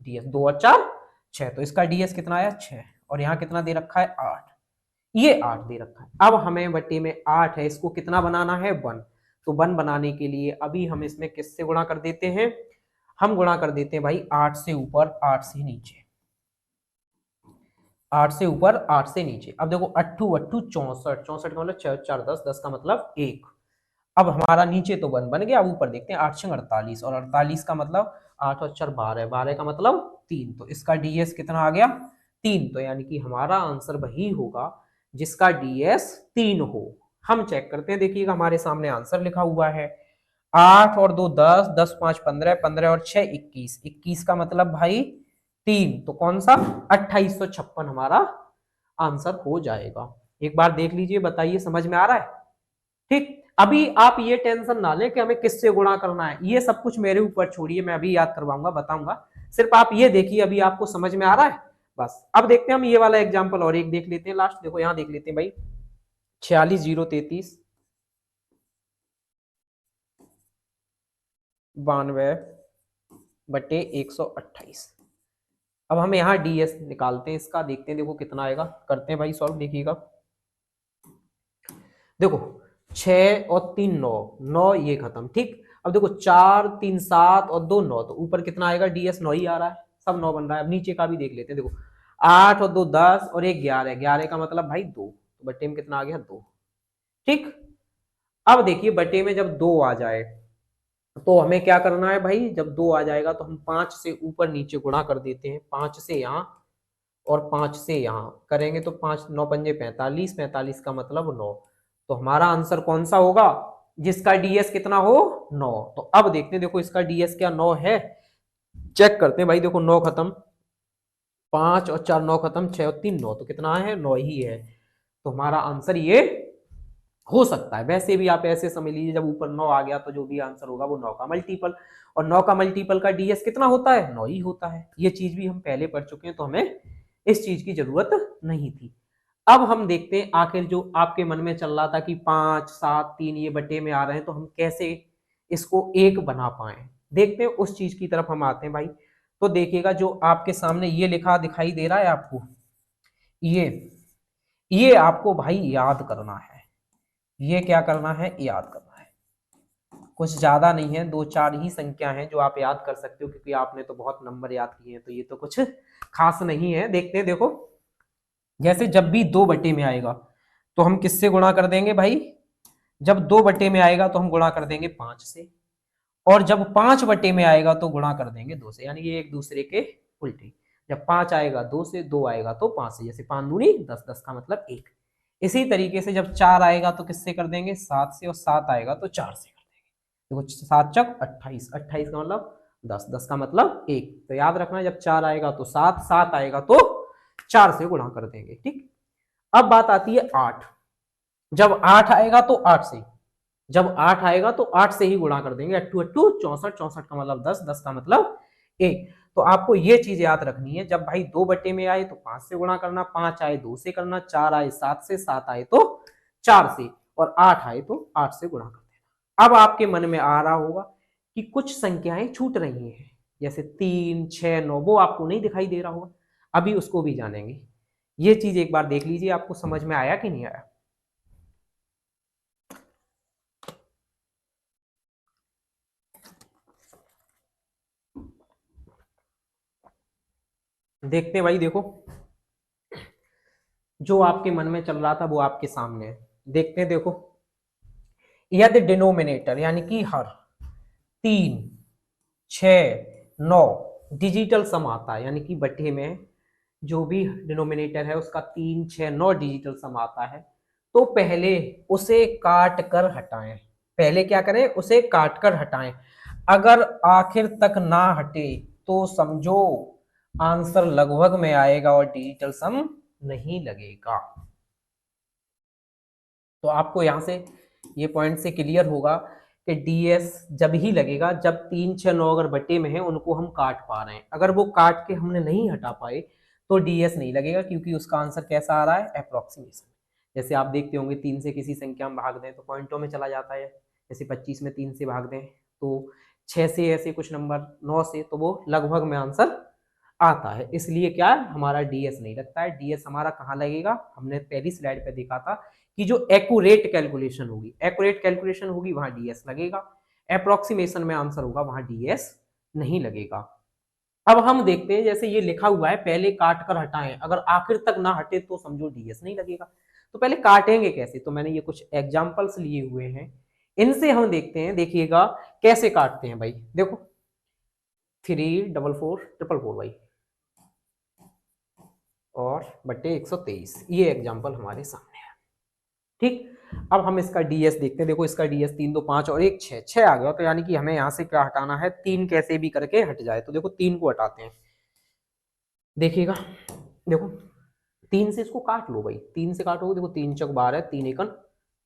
डीएस 2 और 4 6, तो इसका डीएस कितना आया, 6। और यहाँ कितना दे रखा है, 8। ये 8 दे रखा है। अब हमें बट्टे में 8 है, इसको कितना बनाना है, 1। तो 1 बनाने के लिए अभी हम इसमें किससे गुणा कर देते हैं, हम गुणा कर देते हैं भाई 8 से ऊपर 8 से नीचे, 8 से ऊपर 8 से नीचे। अब देखो 8 8 64, 64 का मतलब 6 4 10, 10 का मतलब 1। अब हमारा नीचे तो 1 बन गया, अब ऊपर देखते हैं 8 6 48, और 48 का मतलब 8 और 4 12, 12 का मतलब 3। तो इसका डीएस कितना आ गया, 3। तो यानी कि हमारा आंसर वही होगा जिसका डीएस 3 हो। हम चेक करते हैं, देखिएगा हमारे सामने आंसर लिखा हुआ है। 8 और 2 10, 10 5 15, 15 और 6 21, 21 का मतलब भाई 3, तो कौन सा 2856 हमारा आंसर हो जाएगा। एक बार देख लीजिए, बताइए समझ में आ रहा है? ठीक। अभी आप ये टेंशन ना लें कि हमें किससे गुणा करना है, ये सब कुछ मेरे ऊपर छोड़िए, मैं अभी याद करवाऊंगा, बताऊंगा। सिर्फ आप ये देखिए अभी आपको समझ में आ रहा है बस। अब देखते हैं हम ये वाला एग्जांपल और एक देख लेते हैं लास्ट, देखो यहां देख लेते हैं भाई 46 0 33 92/128। अब हम यहाँ डीएस निकालते हैं इसका, देखते हैं देखो कितना आएगा, करते हैं भाई सॉल्व, देखिएगा। देखो 6 और 3 9, 9 ये खत्म, ठीक। अब देखो 4 3 7 और 2 9, तो ऊपर कितना आएगा, डीएस 9 ही आ रहा है, सब 9 बन रहा है। अब नीचे का भी देख लेते हैं, देखो 8 और 2 10 और 1 11, 11 का मतलब भाई 2, तो बट्टे में कितना आ गया 2, ठीक। अब देखिए बटे में जब 2 आ जाए तो हमें क्या करना है भाई, जब 2 आ जाएगा तो हम 5 से ऊपर नीचे गुणा कर देते हैं, 5 से यहाँ और 5 से यहाँ करेंगे तो 5 9 पंजे 45, 45 का मतलब 9, तो हमारा आंसर कौन सा होगा, जिसका डीएस कितना हो 9। तो अब देखते हैं, देखो इसका डीएस क्या 9 है, चेक करते हैं भाई, देखो 9 खत्म, 5 और 4 9 खत्म, 6 और 3 9, तो कितना है 9 ही है, तो हमारा आंसर ये हो सकता है। वैसे भी आप ऐसे समझ लीजिए, जब ऊपर 9 आ गया तो जो भी आंसर होगा वो 9 का मल्टीपल, और 9 का मल्टीपल का डीएस कितना होता है 9 ही होता है। ये चीज भी हम पहले पढ़ चुके हैं, तो हमें इस चीज की जरूरत नहीं थी। अब हम देखते हैं आखिर जो आपके मन में चल रहा था कि 5 7 3 ये बटे में आ रहे हैं, तो हम कैसे इसको एक बना पाए, देखते हैं उस चीज की तरफ हम आते हैं भाई। तो देखिएगा जो आपके सामने ये लिखा दिखाई दे रहा है आपको, ये ये आपको भाई याद करना है, ये क्या करना है, याद करना है। कुछ ज्यादा नहीं है, 2 4 ही संख्या हैं जो आप याद कर सकते हो, क्योंकि आपने तो बहुत नंबर याद किए हैं, तो ये तो कुछ खास नहीं है। देखते हैं, देखो जैसे जब भी 2 बटे में आएगा तो हम किससे गुणा कर देंगे भाई, जब 2 बटे में आएगा तो हम गुणा कर देंगे 5 से, और जब 5 बटे में आएगा तो गुणा कर देंगे 2 से, यानी ये एक दूसरे के उल्टे। जब 5 आएगा 2 से, 2 आएगा तो 5 से, जैसे 5 दूनी 10, 10 का मतलब 1। इसी तरीके से जब 4 आएगा तो किससे कर देंगे 7 से, और 7 आएगा तो 4 से कर देंगे। देखो 7 चक 28, 28 का मतलब 10, 10 का मतलब 1, तो याद रखना जब 4 आएगा तो 7, 7 आएगा तो 4 से गुणा कर देंगे, ठीक। अब बात आती है 8, जब 8 आएगा तो 8 से, जब 8 आएगा तो 8 से ही गुणा कर देंगे, 8 8 64, 64 का मतलब 10, 10 का मतलब 1। तो आपको ये चीज याद रखनी है, जब भाई 2 बटे में आए तो 5 से गुणा करना, 5 आए 2 से करना, 4 आए 7 से, 7 आए तो 4 से, और 8 आए तो 8 से गुणा कर देना। अब आपके मन में आ रहा होगा कि कुछ संख्याएं छूट रही हैं, जैसे 3 6 9, वो आपको नहीं दिखाई दे रहा होगा, अभी उसको भी जानेंगे। ये चीज एक बार देख लीजिए, आपको समझ में आया कि नहीं आया। देखते हैं भाई, देखो जो आपके मन में चल रहा था वो आपके सामने है, देखते हैं। देखो यदि डिनोमिनेटर यानी कि हर 3 6 9 डिजिटल सम आता है, यानी कि बटे में जो भी डिनोमिनेटर है उसका 3 6 9 डिजिटल सम आता है, तो पहले उसे काट कर हटाएं। पहले क्या करें, उसे काट कर हटाएं। अगर आखिर तक ना हटे तो समझो आंसर लगभग में आएगा और डिजिटल सम नहीं लगेगा। तो आपको यहां से ये पॉइंट से क्लियर होगा कि डीएस जब ही लगेगा जब 3 6 9 अगर बटे में है उनको हम काट पा रहे हैं, अगर वो काट के हमने नहीं हटा पाए तो डीएस नहीं लगेगा, क्योंकि उसका आंसर कैसा आ रहा है, अप्रोक्सीमेशन। जैसे आप देखते होंगे 3 से किसी संख्या में भाग दें तो पॉइंटों में चला जाता है, जैसे 25 में 3 से भाग दें तो 6 से, ऐसे कुछ नंबर 9 से, तो वो लगभग में आंसर आता है। इसलिए क्या हमारा डीएस नहीं लगता है। डीएस हमारा कहाँ लगेगा, हमने पहली स्लाइड पे देखा था कि जो एक्यूरेट कैलकुलेशन होगी, एक्यूरेट कैलकुलेशन होगी वहां डीएस लगेगा, अप्रोक्सीमेशन में आंसर होगा वहां डीएस नहीं लगेगा। अब हम देखते हैं, जैसे ये लिखा हुआ है पहले काट कर हटाएं, अगर आखिर तक ना हटे तो समझो डीएस नहीं लगेगा। तो पहले काटेंगे कैसे, तो मैंने ये कुछ एग्जांपल्स लिए हुए हैं, इनसे हम देखते हैं। देखिएगा कैसे काटते हैं भाई, देखो 3 4 4 4 भाई और बट्टे 123, ये एग्जाम्पल हमारे सामने है, ठीक। अब हम इसका डीएस देखते हैं। देखो इसका डीएस 3 2 5 और 1 6 6 आ गया, तो यानी कि हमें यहाँ से क्या हटाना है, 3 कैसे भी करके हट जाए। तो देखो 3 को हटाते हैं, देखिएगा। देखो 3 से इसको काट लो भाई, 3 से काटोगे, देखो 3 चौक 12, 3 एकन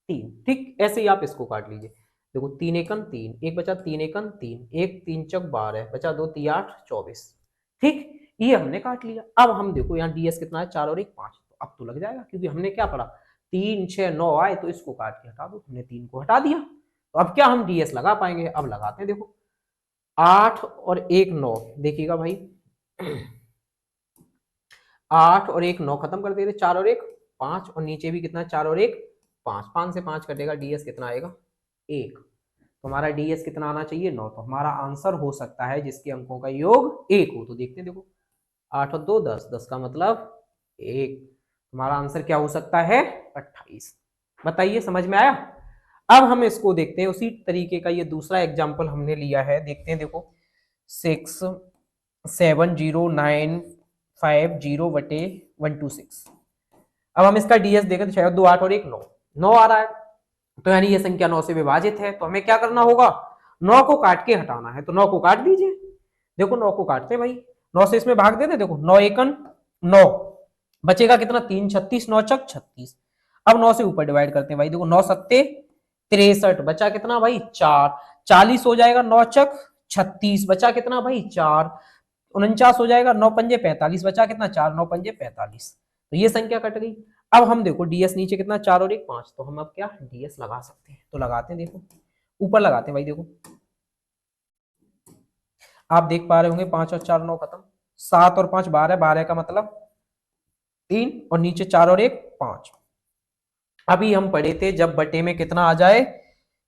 3, ठीक। ऐसे ही आप इसको काट लीजिए। देखो 3 एकन 3, एक बचा 3 एकन 3, एक 3 चौक 12 बचा 2 3 8 24, ठीक। ये हमने काट लिया। अब हम देखो यहाँ डीएस कितना है, 4 और 1 5, तो अब तो लग जाएगा, क्योंकि हमने क्या पढ़ा, 3 6 9 आए तो इसको काट के हटा दो, हमने 3 को हटा दिया। तो अब क्या हम डीएस लगा पाएंगे, अब लगाते हैं। देखो 8 और 1 9, देखिएगा भाई 8 और 1 9 खत्म कर देते, 4 और 1 5, और नीचे भी कितना, 4 और 1 5, 5 से 5 कटेगा, डीएस कितना आएगा 1। तो हमारा डीएस कितना आना चाहिए 9। तो हमारा आंसर हो सकता है जिसके अंकों का योग 1 हो। तो देखते हैं, देखो 8 और 2 10, 10 का मतलब 1। हमारा आंसर क्या हो सकता है 28। बताइए समझ में आया। अब हम इसको देखते हैं, उसी तरीके का ये दूसरा एग्जाम्पल हमने लिया है, देखते हैं। देखो 67095 अब हम इसका डीएस देखें तो 6 2 8 और 1 9 9 आ रहा है। तो यानी ये संख्या 9 से विभाजित है, तो हमें क्या करना होगा, 9 को काट के हटाना है। तो 9 को काट दीजिए। देखो 9 को काटते भाई, 9 से इसमें भाग देते, देखो 9 एकन 9, बचेगा कितना 3 36, 9 चक 36। अब 9 से ऊपर डिवाइड करते हैं भाई, देखो 9 सत्ते 63, बचा कितना भाई 4, 40 हो जाएगा, 9 चक 36, बचा कितना भाई 4, 49 हो जाएगा, 9 पंजे 45, बचा कितना 4, 9 पंजे 45। तो ये संख्या कट गई। अब हम देखो डीएस नीचे कितना 4 और 1 5, तो हम अब क्या डीएस लगा सकते हैं। तो लगाते हैं, देखो ऊपर लगाते हैं भाई। देखो आप देख पा रहे होंगे 5 और 4 9 खत्म, 7 और 5 12, 12 का मतलब 3, और नीचे 4 और 1 5। अभी हम पढ़े थे जब बटे में कितना आ जाए,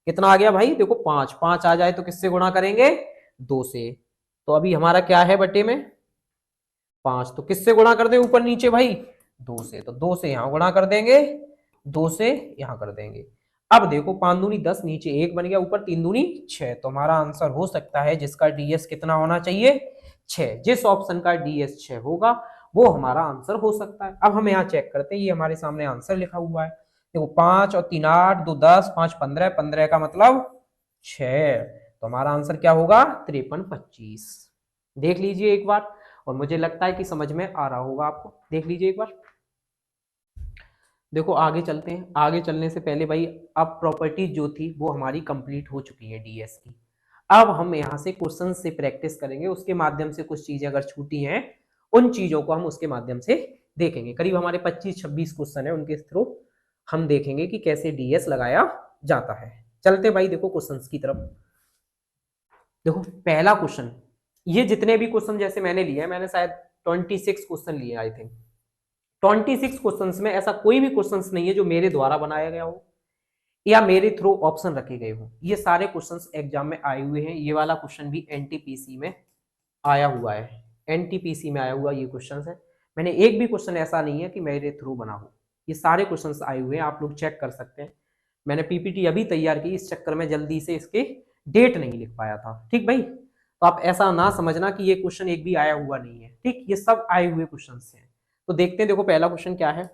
कितना आ गया भाई, देखो 5 5 आ जाए तो किससे गुणा करेंगे 2 से। तो अभी हमारा क्या है बटे में 5, तो किससे गुणा कर दे ऊपर नीचे भाई 2 से। तो 2 से यहां गुणा कर देंगे, 2 से यहां कर देंगे। अब देखो 5 दूनी 10, नीचे 1 बन गया, ऊपर 3 दूनी 6। तो हमारा आंसर हो सकता है जिसका डीएस कितना होना चाहिए 6। जिस ऑप्शन का डीएस 6 होगा वो हमारा आंसर हो सकता है। अब हम यहाँ चेक करते हैं, ये हमारे सामने आंसर लिखा हुआ है। देखो 5 और 3 8, 2 10, 5 15, 15 का मतलब 6। तो हमारा आंसर क्या होगा 53 25। देख लीजिए एक बार, और मुझे लगता है कि समझ में आ रहा होगा आपको। देख लीजिए एक बार। देखो आगे चलते हैं। आगे चलने से पहले भाई अब प्रॉपर्टीज जो थी वो हमारी कंप्लीट हो चुकी है डीएस की। अब हम यहाँ से क्वेश्चन से प्रैक्टिस करेंगे, उसके माध्यम से कुछ चीजें अगर छूटी हैं उन चीजों को हम उसके माध्यम से देखेंगे। करीब हमारे 25-26 क्वेश्चन है, उनके थ्रू हम देखेंगे कि कैसे डीएस लगाया जाता है। चलते भाई देखो क्वेश्चन की तरफ। देखो पहला क्वेश्चन, ये जितने भी क्वेश्चन जैसे मैंने लिए, मैंने शायद 26 क्वेश्चन लिए आई थिंक। 26 क्वेश्चंस में ऐसा कोई भी क्वेश्चंस नहीं है जो मेरे द्वारा बनाया गया हो या मेरे थ्रू ऑप्शन रखे गए हो। ये सारे क्वेश्चंस एग्जाम में आए हुए हैं। ये वाला क्वेश्चन भी एनटीपीसी में आया हुआ है, एनटीपीसी में आया हुआ ये क्वेश्चन है। मैंने एक भी क्वेश्चन ऐसा नहीं है कि मेरे थ्रू बना हो। ये सारे क्वेश्चंस आए हुए हैं, आप लोग चेक कर सकते हैं। मैंने पीपीटी अभी तैयार की, इस चक्कर में जल्दी से इसके डेट नहीं लिख पाया था। ठीक भाई, तो आप ऐसा ना समझना कि ये क्वेश्चन एक भी आया हुआ नहीं है। ठीक, ये सब आए हुए क्वेश्चन हैं। तो देखते हैं, देखो पहला क्वेश्चन क्या है,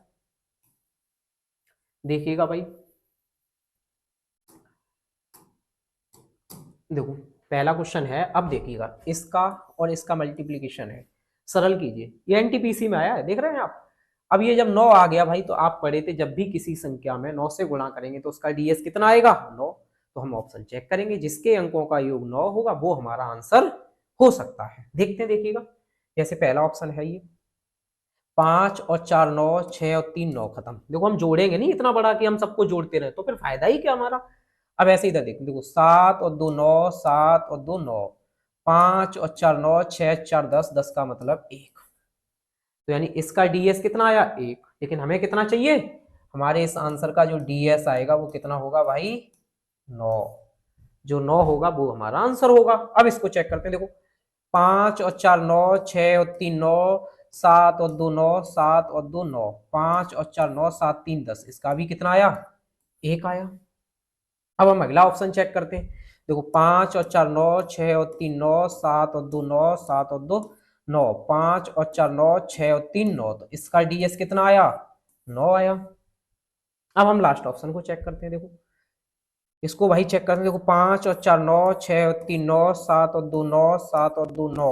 देखिएगा भाई। देखो पहला क्वेश्चन है, अब देखिएगा इसका और इसका मल्टीप्लीकेशन है, सरल कीजिए। ये एनटीपीसी में आया है, देख रहे हैं आप। अब ये जब 9 आ गया भाई, तो आप पढ़े थे जब भी किसी संख्या में 9 से गुणा करेंगे तो उसका डीएस कितना आएगा 9। तो हम ऑप्शन चेक करेंगे, जिसके अंकों का योग 9 होगा वो हमारा आंसर हो सकता है। देखते हैं, देखिएगा। जैसे पहला ऑप्शन है ये 5 और 4 9, 6 और 3 9 खत्म। देखो हम जोड़ेंगे नहीं इतना बड़ा कि हम सबको जोड़ते रहे, तो फिर फायदा ही क्या हमारा। अब ऐसे इधर देखो, देखो 7 और 2 9, 7 और 2 9, 5 और 4 9, 6 4 10, 10 का मतलब 1। तो यानी इसका डीएस कितना आया 1। लेकिन हमें कितना चाहिए, हमारे इस आंसर का जो डीएस आएगा वो कितना होगा भाई 9। जो 9 होगा वो हमारा आंसर होगा। अब इसको चेक करते हैं। देखो 5 और 4 9, 6 और 3 9, 7 और 2 9, 7 और 2 9, 5 और 4 9, 7 3 10, इसका भी कितना आया 1 आया। अब हम अगला ऑप्शन चेक करते हैं। देखो 5 और 4 9, 6 और 3 9, 7 और 2 9, 7 और 2 9, 5 और 4 9, 6 और 3 9, तो इसका डीएस कितना आया 9 आया। अब हम लास्ट ऑप्शन को चेक करते हैं। देखो इसको भाई चेक करते हैं। देखो 5 और 4 9, 6 और 3 9, 7 और 2 9, 7 और 2 9,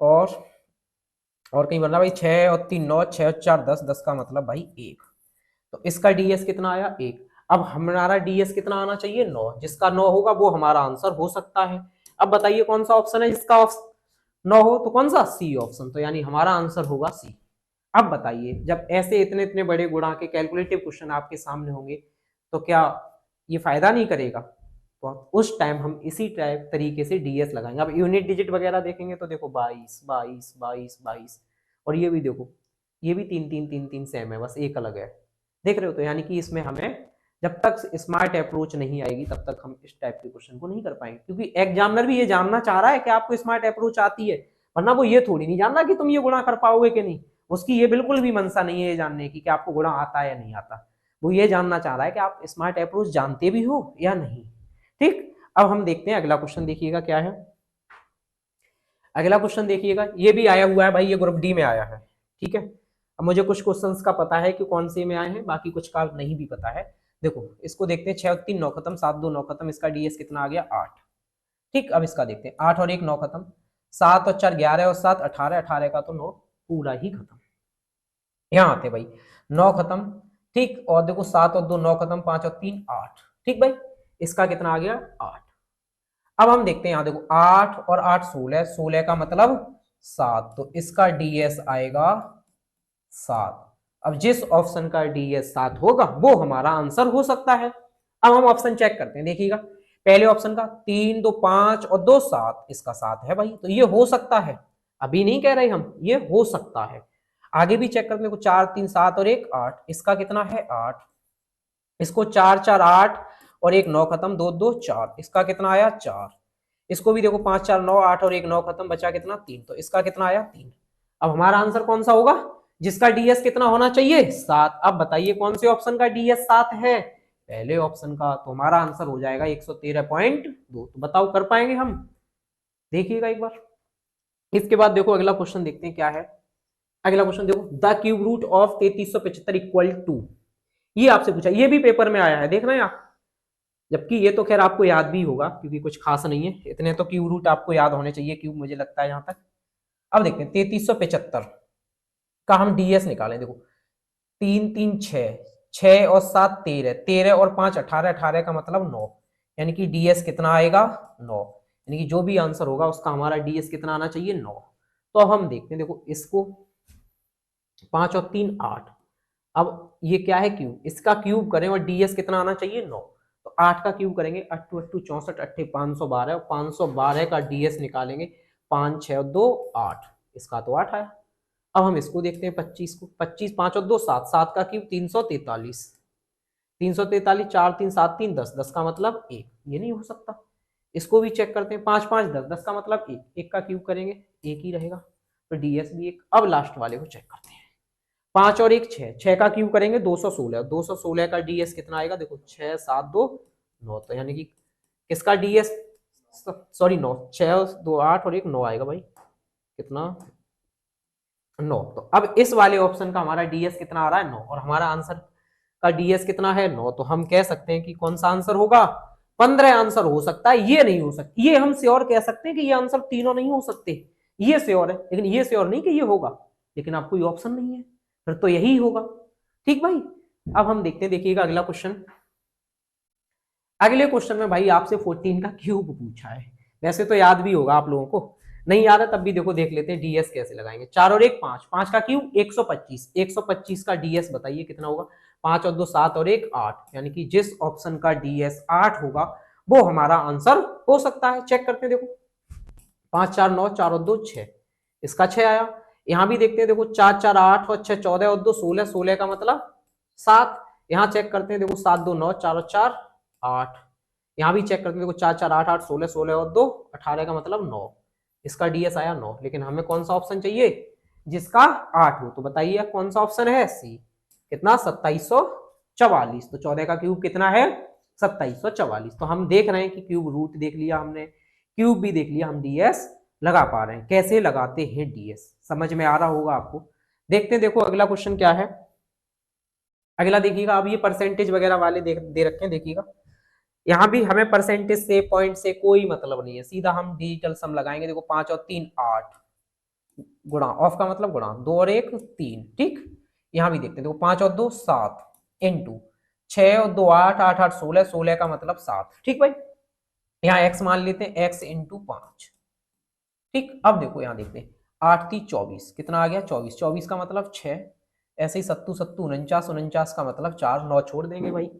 और कहीं बनना भाई 6 और 3 9, 6 और 4 10, 10 का मतलब भाई 1। तो इसका डीएस कितना आया 1। अब हमारा डीएस कितना आना चाहिए 9। जिसका 9 होगा वो हमारा आंसर हो सकता है। अब बताइए कौन सा ऑप्शन है जिसका 9 हो, तो कौन सा, सी ऑप्शन। तो यानी हमारा आंसर होगा सी। अब बताइए जब ऐसे इतने इतने बड़े गुणा के कैलकुलेटिव क्वेश्चन आपके सामने होंगे तो क्या ये फायदा नहीं करेगा। तो उस टाइम हम इसी टाइप तरीके से डीएस लगाएंगे। अब यूनिट डिजिट वगैरह देखेंगे तो देखो 22 22 22 22, और ये भी देखो, ये भी 3 3 3 3 सेम है, बस एक अलग है। देख रहे हो। तो यानी कि इसमें हमें जब तक स्मार्ट अप्रोच नहीं आएगी तब तक हम इस टाइप के क्वेश्चन को नहीं कर पाएंगे, क्योंकि एग्जामिनर भी ये जानना चाह रहा है कि आपको स्मार्ट अप्रोच आती है, वरना वो ये थोड़ी नहीं जान रहा कि तुम ये गुणा कर पाओगे कि नहीं। उसकी ये बिल्कुल भी मंशा नहीं है ये जानने की कि आपको गुणा आता है या नहीं आता। वो ये जानना चाह रहा है कि आप स्मार्ट अप्रोच जानते भी हो या नहीं। ठीक। अब हम देखते हैं अगला क्वेश्चन, देखिएगा क्या है। अगला क्वेश्चन देखिएगा, ये भी आया हुआ है भाई, ये ग्रुप डी में आया है। ठीक है। अब मुझे कुछ क्वेश्चंस का पता है कि कौन से में आए हैं, बाकी कुछ का नहीं भी पता है। देखो इसको देखते हैं। 6 और 3 9 खत्म, 7 2 9 खत्म, इसका डीएस कितना आ गया 8। ठीक। अब इसका देखते हैं। 8 और 1 9 खत्म, 7 और 4 11 और 7 18, 18 का तो 9 पूरा ही खत्म। यहाँ आते भाई 9 खत्म। ठीक। और देखो 7 और 2 9 खत्म, 5 और 3 8। ठीक भाई, इसका कितना आ गया 8। अब हम देखते हैं यहाँ देखो 8 और 8 16, 16 का मतलब 7, तो इसका डीएस आएगा 7। अब जिस ऑप्शन का डीएस 7 होगा वो हमारा आंसर हो सकता है। अब हम ऑप्शन चेक करते हैं। देखिएगा पहले ऑप्शन का 3 2 5 और 2 7, इसका 7 है भाई, तो ये हो सकता है। अभी नहीं कह रहे हम, ये हो सकता है। आगे भी चेक करते हैं। 4 3 7 और 1 8, इसका कितना है 8। इसको 4 4 8 और 1 9 खत्म, 2 2 4, इसका कितना आया 4। इसको भी देखो 5 4 9 8 और 1 9 खत्म, बचा कितना 3, तो इसका कितना आया 3। अब हमारा आंसर कौन सा होगा जिसका डीएस कितना होना चाहिए 7। अब बताइए कौन से ऑप्शन का डीएस 7 है, पहले ऑप्शन का। तो हमारा आंसर हो जाएगा 113.2। तो बताओ कर पाएंगे हम, देखिएगा एक बार। इसके बाद देखो अगला क्वेश्चन देखते हैं क्या है। अगला क्वेश्चन देखो, the cube root of 3375 equal to, ये आपसे पूछा, ये भी पेपर में आया है, देख रहे हैं आप। जबकि ये तो खैर आपको याद भी होगा क्योंकि कुछ खास नहीं है, इतने तो क्यूब रूट आपको याद होने चाहिए, क्यूब मुझे लगता है यहां तक। अब देखते हैं 3375 का हम डीएस निकालें। देखो 3 3 6, 6 और 7 13, 13 और 5 18, 18 का मतलब 9, यानी कि डीएस कितना आएगा 9। यानी कि जो भी आंसर होगा उसका हमारा डीएस कितना आना चाहिए 9। तो हम देखते हैं। देखो इसको 5 और 3 8, अब ये क्या है क्यूब, इसका क्यूब करें और डीएस कितना आना चाहिए 9। तो 8 का क्यूब करेंगे 8 8 64, 8 512, और 512 का डीएस निकालेंगे 5 6 और 2 8, इसका तो 8 आया। अब हम इसको देखते हैं 25 को, 25 5 और 2 7, 7 का क्यूब 343, 343 4 3 7 3 10, 10 का मतलब 1, ये नहीं हो सकता। इसको भी चेक करते हैं 5 5 10, 10 का मतलब 1, 1 का क्यूब करेंगे 1 ही रहेगा, तो डीएस भी 1। अब लास्ट वाले को चेक करते हैं। 5 और 1 6, 6 का क्यूब करेंगे 216, 216 का डीएस कितना आएगा, देखो 6 7 2 9, तो यानी कि किसका डीएस, सॉरी 9, 6 2 8 और 1 9 आएगा भाई, कितना 9। तो अब इस वाले ऑप्शन का हमारा डीएस कितना आ रहा है 9, और हमारा आंसर का डीएस कितना है 9, तो हम कह सकते हैं कि कौन सा आंसर होगा 15 आंसर हो सकता है, ये नहीं हो सकता। ये हम श्योर कह सकते हैं कि ये आंसर तीनों नहीं हो सकते, ये श्योर है, लेकिन ये श्योर नहीं कि ये होगा। लेकिन आपको ये ऑप्शन नहीं है, फिर तो यही होगा। ठीक भाई। अब हम देखते हैं, देखिएगा अगला क्वेश्चन। अगले क्वेश्चन में भाई आपसे 14 का क्यूब पूछा है। वैसे तो याद भी होगा आप लोगों को, नहीं याद है तब भी देखो देख लेते हैं डीएस कैसे लगाएंगे। 4 और 1 5, 5 का क्यूब 125, 125 का डीएस बताइए कितना होगा। 5 और 2 7 और 1 8, यानी कि जिस ऑप्शन का डीएस 8 होगा वो हमारा आंसर हो सकता है। चेक करते हैं। देखो 5 4 9, 4 और 2 6, इसका 6 आया। यहां भी देखते हैं। देखो 4 4 8 और 6 14 और 2 16, 16 का मतलब 7। यहां चेक करते हैं। देखो 7 2 9, 4 और 4 8, यहां भी चेक करते हैं। देखो 4 4 8 8 16, 16 और 2 18 का मतलब 9, इसका डीएस आया 9। लेकिन हमें कौन सा ऑप्शन चाहिए जिसका 8 हो, तो बताइए कौन सा ऑप्शन है, सी। कितना 2744, तो 14 का क्यूब कितना है 2744। तो हम देख रहे हैं कि क्यूब रूट देख लिया हमने, क्यूब भी देख लिया, हम डीएस लगा पा रहे हैं। कैसे लगाते हैं डीएस समझ में आ रहा होगा आपको। देखते हैं। देखो अगला क्वेश्चन क्या है। अगला देखिएगा, अब ये परसेंटेज वगैरह वाले दे रखे हैं, देखिएगा यहाँ भी हमें परसेंटेज से पॉइंट से कोई मतलब नहीं है, सीधा हम डिजिटल सम लगाएंगे। देखो 5 और 3 8, गुणा ऑफ का मतलब गुणा, 2 और 1 3, ठीक। यहाँ भी देखते हैं, देखो 5 और 2 7, इंटू 6 और 2 8, 8 8 16, 16 का मतलब 7, ठीक भाई। यहाँ x मान लेते हैं, x इंटू 5, ठीक। अब देखो यहाँ देखते हैं, 8 3 24, कितना आ गया 24, 24 का मतलब 6, ऐसे ही 7 7 49, 49 का मतलब 4, 9 छोड़ देंगे भाई।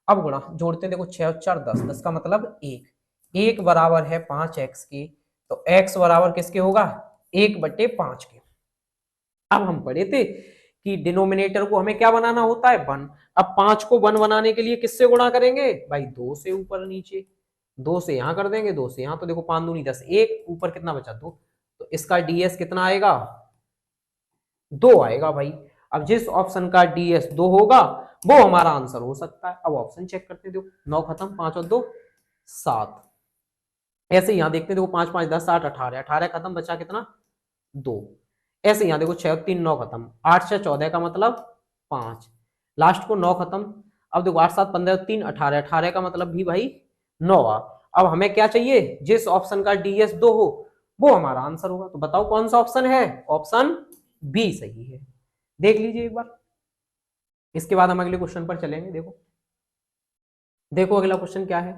अब गुणा जोड़ते हैं, देखो 6 और 4 10, 10 का मतलब 1, 1 बराबर है 5x के, तो x बराबर किसके होगा 1/5 के। अब हम पढ़े थे कि डिनोमिनेटर को हमें क्या बनाना होता है 1। अब 5 को 1 बनाने के लिए किससे गुणा करेंगे भाई, 2 से ऊपर नीचे, 2 से यहां कर देंगे, 2 से यहां, तो देखो 5 दूनी 10, 1 ऊपर कितना बचा 2, तो इसका डीएस कितना आएगा 2 आएगा भाई। अब जिस ऑप्शन का डीएस 2 होगा वो हमारा आंसर हो सकता है। अब ऑप्शन चेक करते हैं, देखो 9 खत्म, 5 और 2 7, ऐसे यहां देखते हैं, देखो 5 5 10 8 18, 18 खत्म, बचा कितना 2, ऐसे यहां देखो 6 और 3 9 खत्म, 8 से 14 का मतलब 5, लास्ट को 9 खत्म। अब देखो 8 7 15 3 18, 18 का मतलब भी भाई 9 आ। अब हमें क्या चाहिए, जिस ऑप्शन का डीएस 2 हो वो हमारा आंसर होगा, तो बताओ कौन सा ऑप्शन है, ऑप्शन बी सही है। देख लीजिए एक बार, इसके बाद हम अगले क्वेश्चन पर चलेंगे। देखो देखो अगला क्वेश्चन क्या है,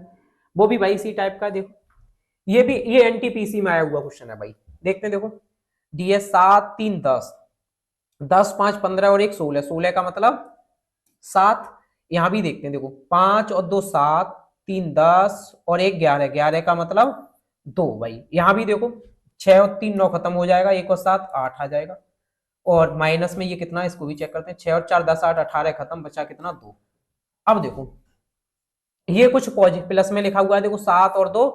वो भी भाई इसी टाइप का। देखो ये भी, ये एनटीपीसी में आया हुआ क्वेश्चन है भाई, देखते हैं। देखो डीएस 7 3 10, 10 5 15 और 1 16, 16 का मतलब 7। यहां भी देखते हैं, देखो 5 और 2 7, 3 10 और 1 11, 11 का मतलब 2 भाई। यहां भी देखो 6 और 3 9 खत्म हो जाएगा, 1 और 7 8 आ जाएगा, और माइनस में ये कितना, इसको भी चेक करते हैं, 6 और 4 10 8 18 खत्म, बचा कितना 2। अब देखो ये कुछ पॉजिटिव प्लस में लिखा हुआ है, देखो 7 और 2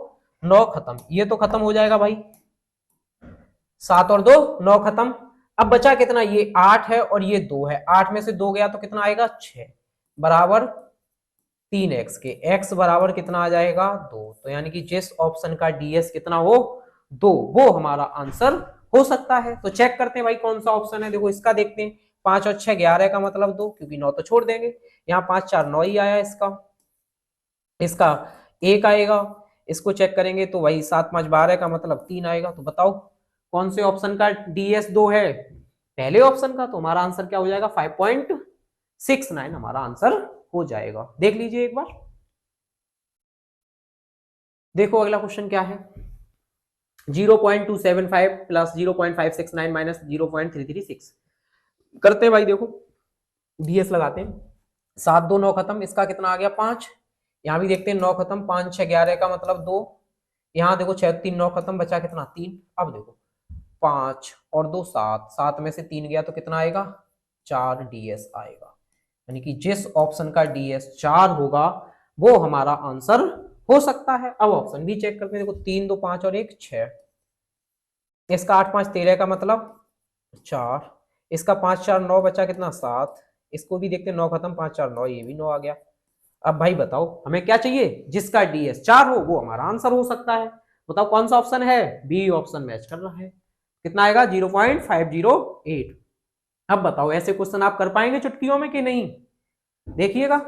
9 खत्म, ये तो खत्म हो जाएगा भाई, 7 और 2 9 खत्म। अब बचा कितना, ये 8 है और ये 2 है, 8 में से 2 गया तो कितना आएगा 6, बराबर 3x के, x बराबर कितना आ जाएगा 2। तो यानी कि जिस ऑप्शन का डीएस कितना हो 2, वो हमारा आंसर हो सकता है। तो चेक करते हैं भाई कौन सा ऑप्शन है। देखो इसका देखते हैं, 5 और 6 11 का मतलब 2, क्योंकि 9 तो छोड़ देंगे, यहाँ 5 4 9 ही आया इसका, इसका 1 आएगा। इसको चेक करेंगे तो वही 7 5 12 का मतलब 3 आएगा। तो बताओ कौन से ऑप्शन का डीएस 2 है, पहले ऑप्शन का। तो हमारा आंसर क्या हो जाएगा 5.69 हमारा आंसर हो जाएगा। देख लीजिए एक बार, देखो अगला क्वेश्चन क्या है, 0.275 प्लस 0.569 माइनस 0.336 करते हैं भाई। देखो डीएस लगाते हैं, 7 2 9 खत्म, इसका कितना आ गया 5। यहाँ भी देखते हैं 9 खत्म, 5 6 11 का मतलब 2, यहाँ देखो 6 3 9 खत्म, बचा कितना 3। अब देखो 5 और 2 7, 7 में से 3 गया तो कितना आएगा 4 डीएस आएगा। यानी कि जिस ऑप्शन का डीएस 4 होगा वो हमारा आंसर हो सकता है। अब ऑप्शन भी चेक करते हैं, देखो 3 2 5 और 1 6, इसका 8 5 13 का मतलब 4, इसका 5 4 9, बचा कितना 7, इसको भी देखते हैं 9 खत्म, 5 4 9, ये भी 9 आ गया। अब भाई बताओ हमें क्या चाहिए, जिसका डीएस 4 हो वो हमारा आंसर हो सकता है। बताओ कौन सा ऑप्शन है, बी ऑप्शन मैच कर रहा है। कितना आएगा 0.508। अब बताओ ऐसे क्वेश्चन आप कर पाएंगे चुटकियों में कि नहीं, देखिएगा।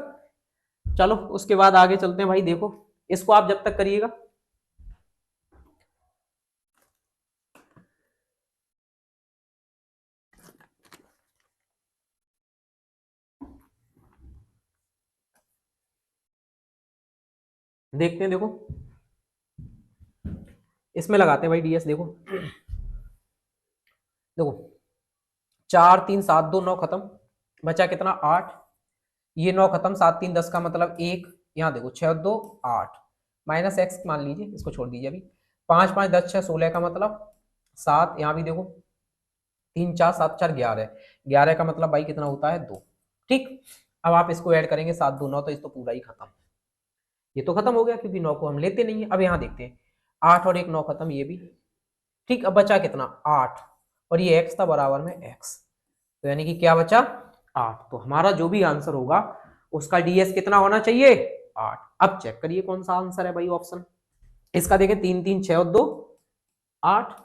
चलो उसके बाद आगे चलते हैं भाई। देखो इसको आप जब तक करिएगा, देखते हैं। देखो इसमें लगाते हैं भाई डीएस। देखो देखो 4 3 7 2 9 खत्म, बचा कितना 8, ये 9 खत्म, 7 3 10 का मतलब 1, यहाँ देखो 6 2 8, माइनस एक्स मान लीजिए, इसको छोड़ दीजिए अभी, 5 5 10 6 16 का मतलब 7, यहाँ भी देखो 3 4 7 4 11, 11 का मतलब भाई कितना होता है 2, ठीक। अब आप इसको ऐड करेंगे 7 2 9, तो इस तो पूरा ही खत्म, ये तो खत्म हो गया क्योंकि 9 को हम लेते नहीं है। अब यहाँ देखते हैं 8 और 1 9 खत्म, ये भी ठीक। अब बचा कितना 8, और ये x था बराबर में x, तो यानी कि क्या बचा 8। तो हमारा जो भी आंसर होगा उसका डीएस कितना होना चाहिए 8। अब चेक करिए कौन सा आंसर है भाई ऑप्शन। इसका देखें 3 3 6 और 2 8,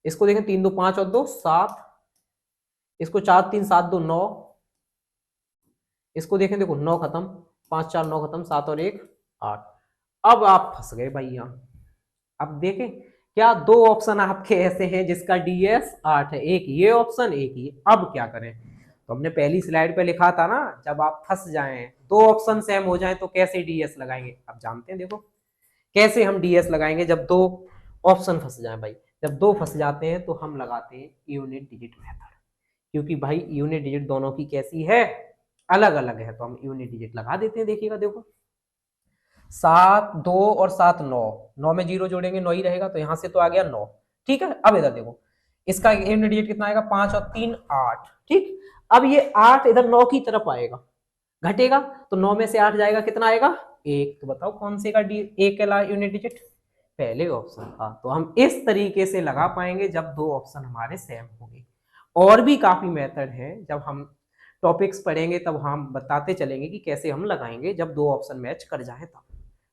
इसको देखें 3 2 5 और 2 7, इसको 4 3 7 2 9, इसको देखें, देखो 9 खत्म, 5 4 9 खत्म, 7 और 1 8। अब आप फंस गए भाई यहाँ। अब देखें, क्या दो ऑप्शन आपके ऐसे हैं जिसका डीएस 8 है, एक ये ऑप्शन एक ये। अब क्या करें, तो हमने पहली स्लाइड पे लिखा था ना, जब आप फंस जाएं, दो ऑप्शन सेम हो जाएं तो कैसे डीएस लगाएंगे। अब जानते हैं, देखो कैसे हम डीएस लगाएंगे जब दो ऑप्शन फंस जाएं भाई। जब दो फंस जाते हैं तो हम लगाते हैं यूनिट डिजिट मेथड, क्योंकि भाई यूनिट डिजिट दोनों की कैसी है, अलग अलग है, तो हम यूनिट डिजिट लगा देते हैं। देखिएगा, देखो 7 2 और 7 9, 9 में 0 जोड़ेंगे 9 ही रहेगा, तो यहां से तो आ गया 9। ठीक है, अब इधर देखो, इसका यूनिट डिजिट कितना आएगा, 5 और 3 8। ठीक, अब ये 8 इधर 9 की तरफ आएगा, घटेगा, तो 9 में से 8 जाएगा, कितना आएगा 1। तो बताओ कौन से का एक यूनिट डिजिट, पहले ऑप्शन का। तो हम इस तरीके से लगा पाएंगे जब दो ऑप्शन हमारे सेम होंगे। और भी काफी मेथड है, जब हम टॉपिक्स पढ़ेंगे तब हम बताते चलेंगे कि कैसे हम लगाएंगे जब दो ऑप्शन मैच कर जाए तब।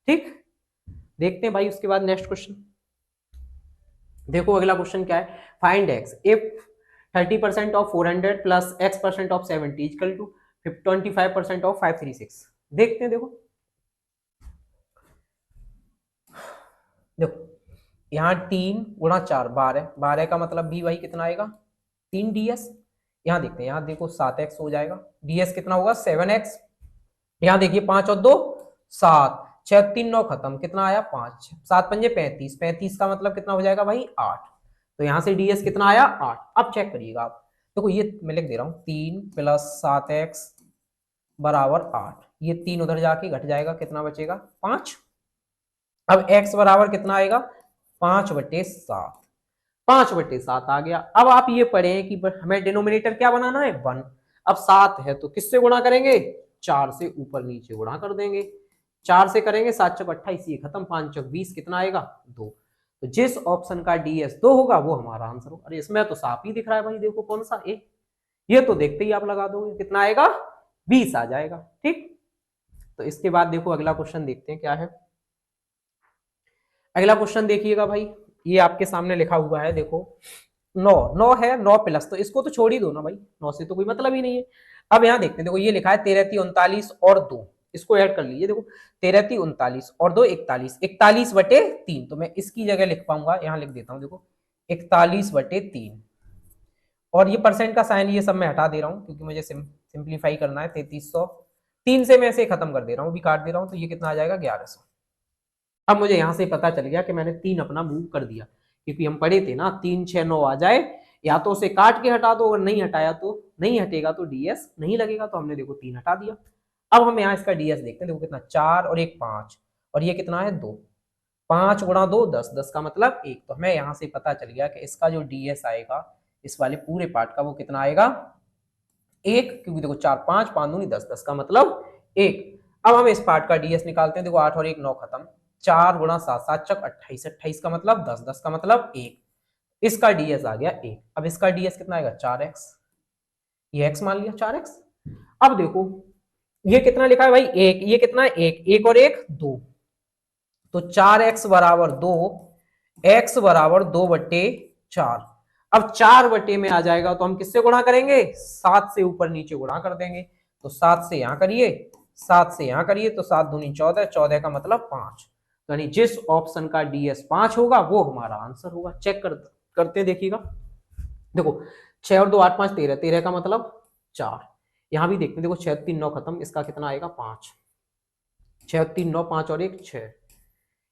ठीक, देखते हैं भाई उसके बाद नेक्स्ट क्वेश्चन। देखो अगला क्वेश्चन क्या है, find X if 30% of 400 plus x% of 70 equal to 25% of 536। देखते हैं, देखो देखो यहाँ 3 गुणा 4 12, 12 का मतलब भी भाई कितना आएगा 3 ds। यहाँ देखते हैं, यहाँ देखो 7x हो जाएगा, ds कितना होगा 7x। यहाँ देखिए 5 और 2 7, 6 3 9 खत्म, कितना आया 5, 7 पंजे 35, 35 का मतलब कितना हो जाएगा भाई 8। तो यहाँ से ds कितना आया 8। अब चेक करिएगा आप, देखो ये मैं लिख दे रहा हूँ 3 प्लस 7x बराबर 8, ये 3 उधर जाके घट जाएगा, कितना बचेगा 5। अब x बराबर कितना आएगा 5/7, 5/7 आ गया। अब आप ये पढ़ें कि हमें डिनोमिनेटर क्या बनाना है 1। अब 7 है तो किससे गुणा करेंगे, 4 से ऊपर नीचे गुणा कर देंगे, 4 से करेंगे 7 चौक 28, ये खत्म, 5 चौक 20, कितना आएगा 2। तो जिस ऑप्शन का डीएस 2 होगा वो हमारा आंसर होगा। अरे इसमें तो साफ ही दिख रहा है भाई, देखो कौन सा ए, ये तो देखते ही आप लगा दोगे, कितना आएगा 20 आ जाएगा। ठीक, तो इसके बाद देखो अगला क्वेश्चन देखते हैं क्या है। अगला क्वेश्चन देखिएगा भाई, ये आपके सामने लिखा हुआ है, देखो 9 9 है, 9 प्लस, तो इसको तो छोड़ ही दो ना भाई, 9 से तो कोई मतलब ही नहीं है। अब यहाँ देखते हैं, देखो ये लिखा है 13 3 39 और 2, इसको ऐड कर लीजिए। देखो 13 3 39 और 2 41, 41/3, तो मैं इसकी जगह लिख पाऊंगा, यहाँ लिख देता हूँ, देखो 41/3। और ये परसेंट का साइन ये सब मैं हटा दे रहा हूँ क्योंकि मुझे सिंप्लीफाई करना है। 3300, 3 से मैं इसे खत्म कर दे रहा हूँ, भी काट दे रहा हूँ, तो ये कितना आ जाएगा 1100। अब मुझे यहां से पता चल गया कि मैंने 3 अपना मूव कर दिया, क्योंकि हम पढ़े थे ना 3 6 9 आ जाए, या तो उसे काट के हटा दो, अगर नहीं हटाया तो नहीं हटेगा तो डीएस नहीं लगेगा, तो हमने देखो 3 हटा दिया। अब हम यहाँ इसका डीएस देखते हैं, देखो कितना 4 और 1 5, और ये कितना है 2, 5 गुणा 2 10, 10 का मतलब 1। तो हमें यहाँ से पता चल गया कि इसका जो डीएस आएगा इस वाले पूरे पार्ट का वो कितना आएगा 1, क्योंकि देखो 4 5 5 दूनी 10, 10 का मतलब 1। अब हम इस पार्ट का डीएस निकालते हैं, देखो 8 और 1 9 खत्म, 4 गुणा 7 7 चक 28, 28 का मतलब 10, 10 का मतलब 1, इसका डीएस आ गया 1। अब इसका डीएस कितना आएगा 4x, ये x मान लिया 4x। अब देखो ये कितना लिखा है भाई 1, ये कितना है 1, 1 और 1 2, तो 4x बराबर 2, x बराबर 2/4। अब 4 में आ जाएगा तो हम किससे गुणा करेंगे, 7 से ऊपर नीचे गुणा कर देंगे, तो 7 से यहां करिए, 7 से यहां करिए, तो 7 दूनी 14, 14 का मतलब 5। यानी जिस ऑप्शन का डीएस 5 होगा वो हमारा आंसर होगा। चेक करते हैं, देखिएगा, देखो 6 और 2 8 5 13, 13 का मतलब 4। यहां भी देखते हैं, देखो 6 3 9 खत्म, इसका कितना आएगा 5, 6 3 9 5 और 1 6।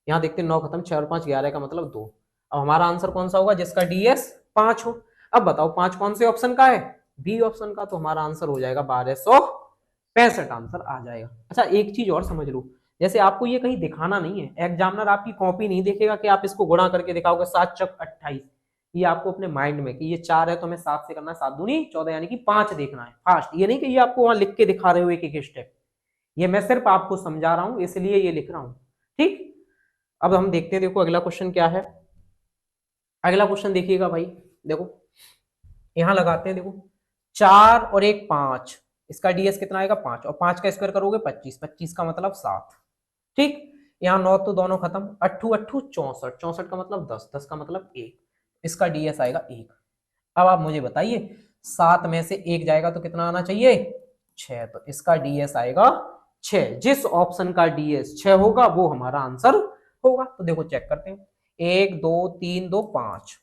यहाँ देखते हैं 9 खत्म, 6 और 5 11 का मतलब 2। अब हमारा आंसर कौन सा होगा, जिसका डीएस 5 हो। अब बताओ 5 कौन से ऑप्शन का है, बी ऑप्शन का, तो हमारा आंसर हो जाएगा 1265, आंसर आ जाएगा। अच्छा एक चीज और समझ लो, जैसे आपको ये कहीं दिखाना नहीं है, एग्जामिनर आपकी कॉपी नहीं देखेगा कि आप इसको गुणा करके दिखाओगे 7 चक 28, ये आपको अपने माइंड में कि ये 4 है तो हमें 7 से करना है, 7 दूनी 14 यानी कि 5 देखना है फास्ट, ये नहीं कि ये आपको वहां लिख के दिखा रहे हो एक एक स्टेप, ये मैं सिर्फ आपको समझा रहा हूं इसलिए ये लिख रहा हूं। ठीक, अब हम देखते हैं, देखो अगला क्वेश्चन क्या है। अगला क्वेश्चन देखिएगा भाई, देखो यहां लगाते हैं, देखो 4 और 1 5, इसका डीएस कितना आएगा 5, और 5 का स्क्वायर करोगे 25, 25 का मतलब 7। ठीक, यहाँ 9 तो दोनों खत्म, 8 8 64, 64 का मतलब 10, 10 का मतलब 1, इसका डीएस आएगा 1। अब आप मुझे बताइए 7 में से 1 जाएगा तो कितना आना चाहिए 6, तो इसका डीएस आएगा 6। जिस ऑप्शन का डीएस 6 होगा वो हमारा आंसर होगा। तो देखो चेक करते हैं, 1 2 3 2 5,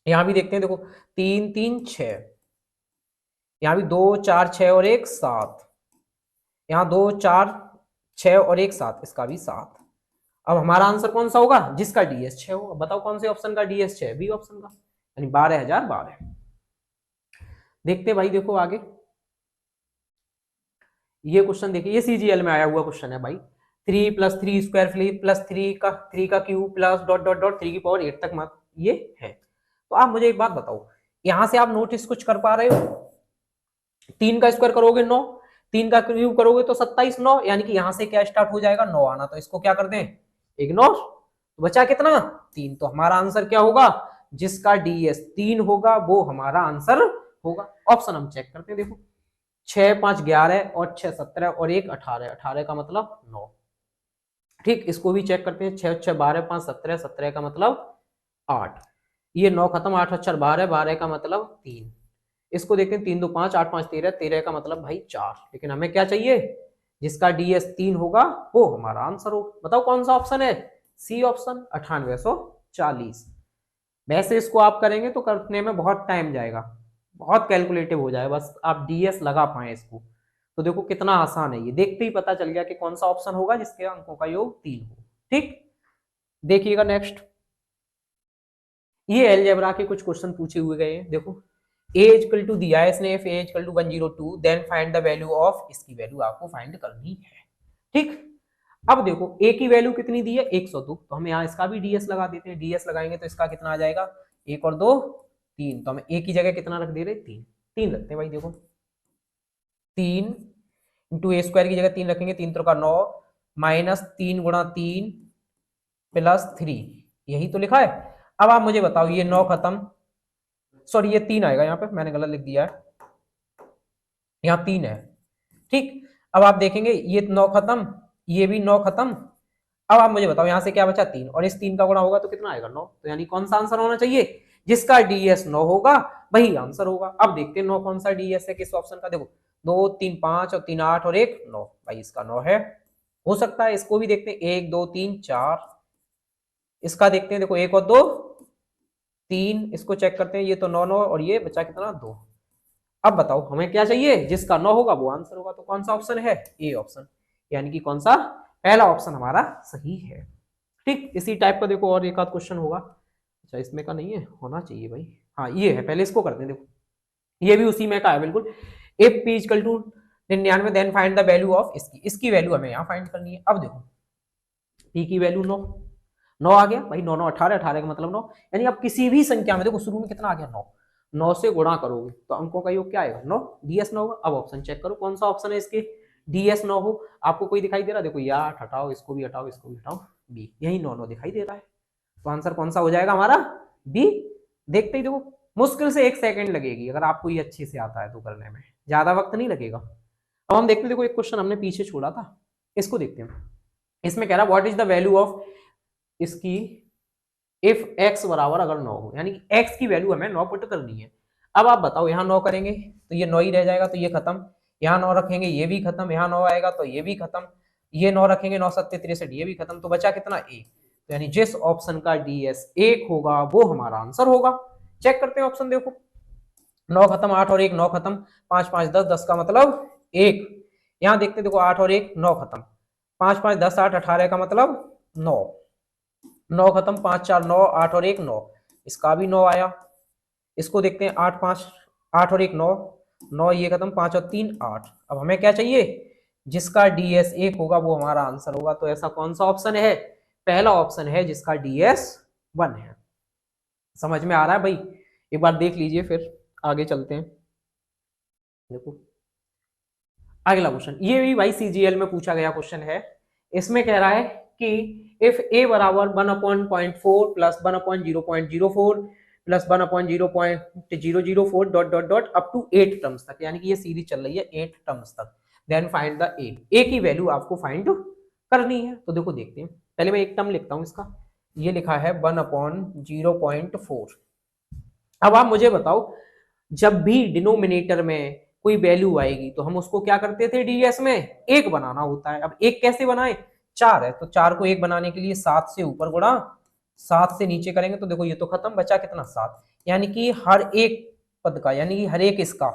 यहां भी देखते हैं, देखो 3 3 6, यहां भी 2 4 6 और 1 7, यहाँ 2 4 6 और 1 7, इसका भी 7। अब हमारा आंसर कौन सा होगा, जिसका डीएस 6 होगा। बताओ कौन से ऑप्शन का डीएस 6? बी ऑप्शन का, यानी 12,012। देखते भाई, देखो आगे ये क्वेश्चन देखिए, ये सीजीएल में आया हुआ क्वेश्चन है भाई। 3 + 3 स्क्वायर प्लस 3 का cube plus dot dot dot 3 की पावर 8 तक मत ये है। तो आप मुझे एक बात बताओ, यहां से आप नोटिस कुछ कर पा रहे हो? 3 का स्क्वायर करोगे 9, 3 का क्यूब करोगे तो 27 9, यानी कि यहां से क्या स्टार्ट हो जाएगा, 9 आना। तो इसको क्या कर दें, इग्नोर। तो बचा कितना, 3। तो हमारा आंसर क्या होगा, जिसका डीएस 3 होगा वो हमारा आंसर होगा। ऑप्शन हम चेक करते हैं, देखो 6 5 11 और 6 17 और 1 18, 18 का मतलब 9। ठीक, इसको भी चेक करते हैं, 6 6 12 5 17, 17 का मतलब 8, ये 9 खत्म, 8 4 12, 12 का मतलब 3। इसको देखते हैं, 3 2 5 8 5 13, 13 का मतलब भाई 4। लेकिन हमें क्या चाहिए, जिसका डीएस 3 होगा वो हमारा आंसर हो। बताओ कौन सा ऑप्शन है, सी ऑप्शन, 9840। वैसे इसको आप करेंगे तो करने में बहुत टाइम जाएगा, बहुत कैलकुलेटिव हो जाएगा, बस आप डीएस लगा पाए इसको। तो देखो कितना आसान है ये, देखते ही पता चल गया कि कौन सा ऑप्शन होगा जिसके अंकों का योग 3 हो। ठीक, देखिएगा नेक्स्ट, ये अलजेब्रा के कुछ क्वेश्चन पूछे हुए गए हैं। देखो a इक्वल टू दिया है इसने, a equal to 102, then find the value of, इसकी वैल्यू आपको फाइंड करनी है। ठीक, अब देखो a की वैल्यू कितनी दी है, 102, तो हम यहाँ इसका भी डीएस लगा देते हैं। डीएस लगाएंगे तो इसका कितना आ जाएगा, 1 और 2 3, तो हमें a की जगह कितना रख दे रहे, 3 3 रखते हैं भाई। देखो 3 इंटू ए स्क्वायर की जगह 3 रखेंगे, 3 3 का 9 माइनस 3 गुणा 3 प्लस 3, यही तो लिखा है। अब आप मुझे बताओ, ये 9 खत्म, सॉरी ये 3 आएगा, यहाँ पे मैंने गलत लिख दिया है, यहाँ 3 है। ठीक, अब आप देखेंगे ये 9 खत्म, ये भी 9 खत्म। अब आप मुझे बताओ यहाँ से क्या बचा, 3, और इस 3 का गुणा होगा तो कितना आएगा, 9। तो यानी कौन सा आंसर होना चाहिए, जिसका डीएस 9 होगा वही आंसर होगा। अब देखते हैं 9 कौन सा डीएस है किस ऑप्शन का। देखो 2 3 5 और 3 8 और 1 9, भाई इसका 9 है। हो सकता है इसको भी देखते हैं, 1 2 3 4, इसका देखते हैं, देखो 1 और 2 3, इसको चेक करते हैं, ये तो 9 9 और ये बचा कितना, 2। अब बताओ हमें क्या चाहिए, जिसका 9 होगा वो आंसर होगा। तो कौन सा ऑप्शन है, ए ऑप्शन, यानी कि कौन सा, पहला ऑप्शन हमारा सही है। ठीक, इसी टाइप का देखो और एक आध क्वेश्चन होगा। अच्छा इसमें का नहीं है, होना चाहिए भाई, हाँ ये है, पहले इसको करते हैं। देखो ये भी उसी में का है बिल्कुल, if p equal to 99 then find the value of, इसकी वैल्यू हमें यहाँ फाइंड करनी है। अब देखो p की वैल्यू 9 9 आ गया भाई, 9 9 18, 18 का मतलब 9, यानी अब किसी भी संख्या में देखो शुरू में कितना आ गया, 9, 9 से गुणा करोगे तो अंकों का योग क्या आएगा, 9, डीएस 9 होगा। अब ऑप्शन चेक करो कौन सा ऑप्शन है इसके डीएस 9 हो। आपको कोई दिखाई दे रहा है, देखो ये 8 हटाओ, इसको भी हटाओ, इसको भी हटाओ, बी, यही 9 9 दिखाई दे रहा है। तो आंसर कौन सा हो जाएगा हमारा, बी। देखते ही देखो, मुश्किल से 1 सेकंड लगेगी, अगर आपको ये अच्छे से आता है तो करने में ज्यादा वक्त नहीं लगेगा। अब हम देखते हैं, देखो एक क्वेश्चन हमने पीछे छोड़ा था, इसको देखते हैं। इसमें कह रहा what is the value of इसकी इफ x बराबर अगर 9 हो, यानी कि x की वैल्यू हमें 9 पुट करनी है। अब आप बताओ, यहाँ 9 करेंगे तो ये 9 ही रह जाएगा, तो ये खत्म, यहाँ 9 रखेंगे ये भी खत्म, यहाँ 9 आएगा तो ये भी खत्म, ये 9 रखेंगे 9 7 63, ये भी खत्म, तो बचा कितना, 1। तो यानी जिस ऑप्शन का डीएस 1 होगा वो हमारा आंसर होगा। चेक करते हैं ऑप्शन, देखो 9 खत्म, 8 और 1 9 खत्म, 5 5 10, 10 का मतलब 1। यहाँ देखते देखो 8 और 1 9 खत्म, 5 5 10 8 18 का मतलब 9, 9 खत्म, 5 4 9, 8 और 1 9, इसका भी 9 आया। इसको देखते हैं 8 5 8 और 1 9, 9 ये खत्म, 5 और 3 8। अब हमें क्या चाहिए, जिसका डीएस 1 होगा वो हमारा आंसर होगा। तो ऐसा कौन सा ऑप्शन है, पहला ऑप्शन है जिसका डीएस 1 है। समझ में आ रहा है भाई, एक बार देख लीजिए फिर आगे चलते हैं। देखो अगला क्वेश्चन, ये भी भाई सीजीएल में पूछा गया क्वेश्चन है। इसमें कह रहा है कि इफ a बराबर 1/0.4 plus 1/0.04 plus 1/0.004 dot dot dot up to 8 terms तक, यानी कि ये सीरीज चल रही है 8 टर्म्स तक, देन फाइंड द a की वैल्यू आपको फाइंड करनी है। तो देखो देखते हैं, पहले मैं एक टर्म लिखता हूं इसका, ये लिखा है 1/0.4। अब आप मुझे बताओ, जब भी डिनोमिनेटर में कोई वैल्यू आएगी तो हम उसको क्या करते थे डीएस में, एक बनाना होता है। अब एक कैसे बनाए, 4 है तो 4 को एक बनाने के लिए 7 से ऊपर गुणा 7 से नीचे करेंगे तो देखो ये तो खत्म, बचा कितना 7, यानी कि हर एक पद का, यानी कि हर एक इसका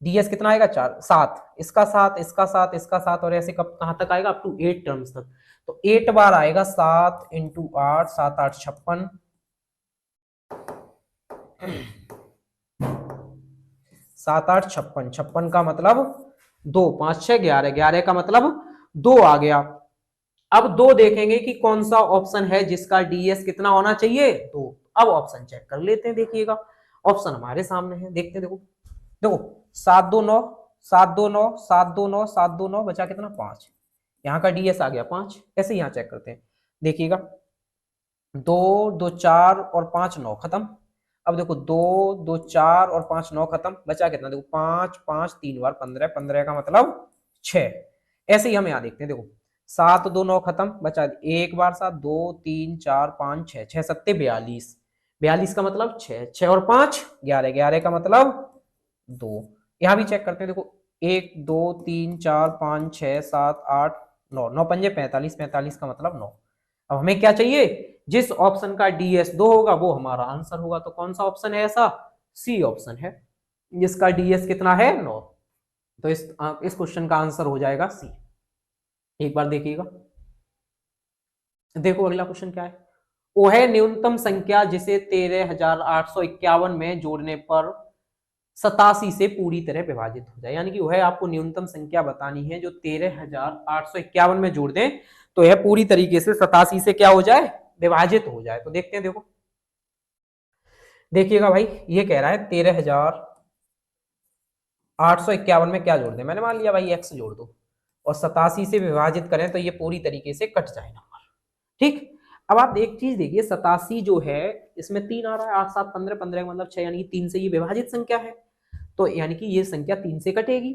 डीएस कितना आएगा 4 7, इसका 7, इसका 7, इसका 7, और ऐसे कब कहां तक आएगा, अप टू 8 टर्म्स तक। तो 8 बार आएगा 7 इंटू 8, 7 8 56, 7 8 56, 56 का मतलब 2, 5 6 11, 11 का मतलब 2 आ गया। अब 2 देखेंगे कि कौन सा ऑप्शन है जिसका डीएस कितना होना चाहिए, तो अब ऑप्शन चेक कर लेते हैं। देखिएगा ऑप्शन हमारे सामने है, देखते हैं। देखो देखो 7 2 9, 7 2 9, 7 2 9, 7 2 9, बचा कितना 5, यहाँ का डीएस आ गया 5। ऐसे यहाँ चेक करते हैं, देखिएगा 2 2 4 और 5 9 खत्म। अब देखो 2 2 4 और 5 9 खत्म, बचा कितना, देखो 5 5 3 बार 15, 15 का मतलब 6। ऐसे ही हम यहाँ देखते हैं, देखो 7 2 9 खत्म, बचा एक बार 7, 2 3 4 5 6, 6 7 42, 42 का मतलब 6, 6 और 5 11, 11 का मतलब 2। यहाँ भी चेक करते हैं, देखो 1 2 3 4 5 6 7 8 9, 9 पंजे 45, 45 का मतलब 9। अब हमें क्या चाहिए, जिस ऑप्शन का डीएस 2 होगा वो हमारा आंसर होगा। तो कौन सा ऑप्शन है ऐसा, सी ऑप्शन है जिसका डीएस कितना है 9। तो इस क्वेश्चन का आंसर हो जाएगा सी। एक बार देखिएगा, देखो अगला क्वेश्चन क्या है, वो है न्यूनतम संख्या जिसे 13,851 में जोड़ने पर 87 से पूरी तरह विभाजित हो जाए। यानी कि वह आपको न्यूनतम संख्या बतानी है जो 13,851 में जोड़ दें तो यह पूरी तरीके से 87 से क्या हो जाए, विभाजित हो जाए। तो देखते हैं, देखो देखिएगा भाई, ये कह रहा है 13,851 में क्या जोड़ दें, मैंने मान लिया भाई एक्स जोड़ दो और 87 से विभाजित करें तो ये पूरी तरीके से कट जाए नंबर। ठीक, अब आप एक चीज देखिए, 87 जो है इसमें 3 आ रहा है, 8 7 15, 15 का मतलब 6, यानी कि 3 से ये विभाजित संख्या है, तो यानी कि ये संख्या 3 से कटेगी,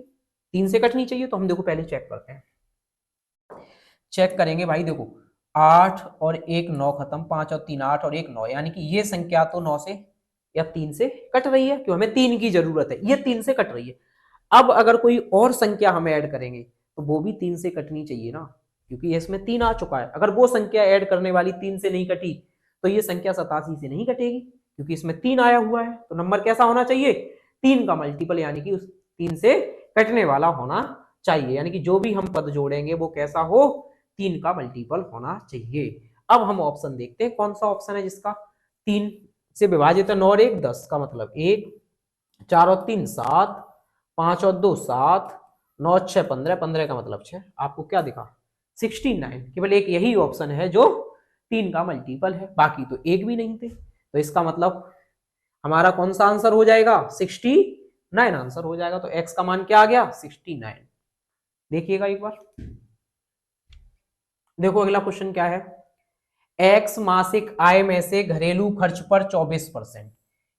3 से कटनी चाहिए। तो हम देखो पहले चेक करते हैं, चेक करेंगे भाई। देखो 8 और 1 9 खत्म, 5 और 3 8 और 1 9, यानी कि ये संख्या तो 9 से या 3 से कट रही है, क्यों हमें 3 की जरूरत है, ये 3 से कट रही है। अब अगर कोई और संख्या हम ऐड करेंगे तो वो भी 3 से कटनी चाहिए ना, क्योंकि इसमें 3 आ चुका है। अगर वो संख्या ऐड करने वाली 3 से नहीं कटी तो ये संख्या 87 से नहीं कटेगी, क्योंकि इसमें 3 आया हुआ है। तो नंबर कैसा होना चाहिए, 3 का मल्टीपल, यानी कि उस 3 से कटने वाला होना चाहिए। यानी कि जो भी हम पद जोड़ेंगे वो कैसा हो, 3 का मल्टीपल होना चाहिए। अब हम ऑप्शन देखते हैं, कौन सा ऑप्शन है जिसका 3 से विभाजित है। 9 और 1 10 का मतलब 1, 4 और 3 7, 5 और 2 7, 9 6 15, 15 का मतलब 6। आपको क्या दिखा, 69। केवल एक यही ऑप्शन है जो 3 का मल्टीपल है, बाकी तो एक भी नहीं थे। तो इसका मतलब हमारा कौन सा आंसर हो जाएगा, 69 आंसर हो जाएगा। तो एक्स का मान क्या आ गया, 69। देखिएगा एक बार, देखो अगला क्वेश्चन क्या है, एक्स मासिक आय में से घरेलू खर्च पर 24%,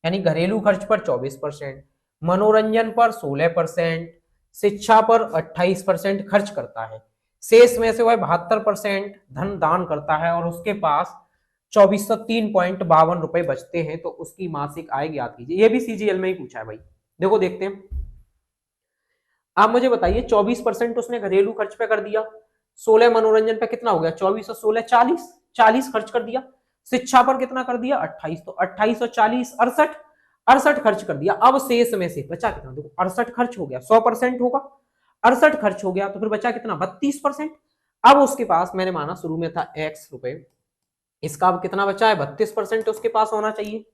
यानी घरेलू खर्च पर 24%, मनोरंजन पर 16%, शिक्षा पर 28% खर्च करता है। शेष में से वह 72% धन दान करता है और उसके पास 2403.52 रुपए बचते हैं, तो उसकी मासिक आय ज्ञात कीजिए। ये भी सीजीएल में ही पूछा है भाई। देखो देखते हैं, आप मुझे बताइए 24% उसने घरेलू खर्च पे कर दिया, 16 मनोरंजन पे, कितना हो गया 24 और 16 40, 40 खर्च कर दिया। शिक्षा पर कितना कर दिया 28, तो 28 और 40 68, 68 खर्च कर दिया। अब शेष में से बचा कितना, देखो 68 खर्च हो गया, 100% होगा, 68 खर्च हो गया तो फिर बचा कितना 32%। अब उसके पास मैंने माना शुरू में था x रुपए, इसका अब कितना बचा है 32% उसके पास होना चाहिए।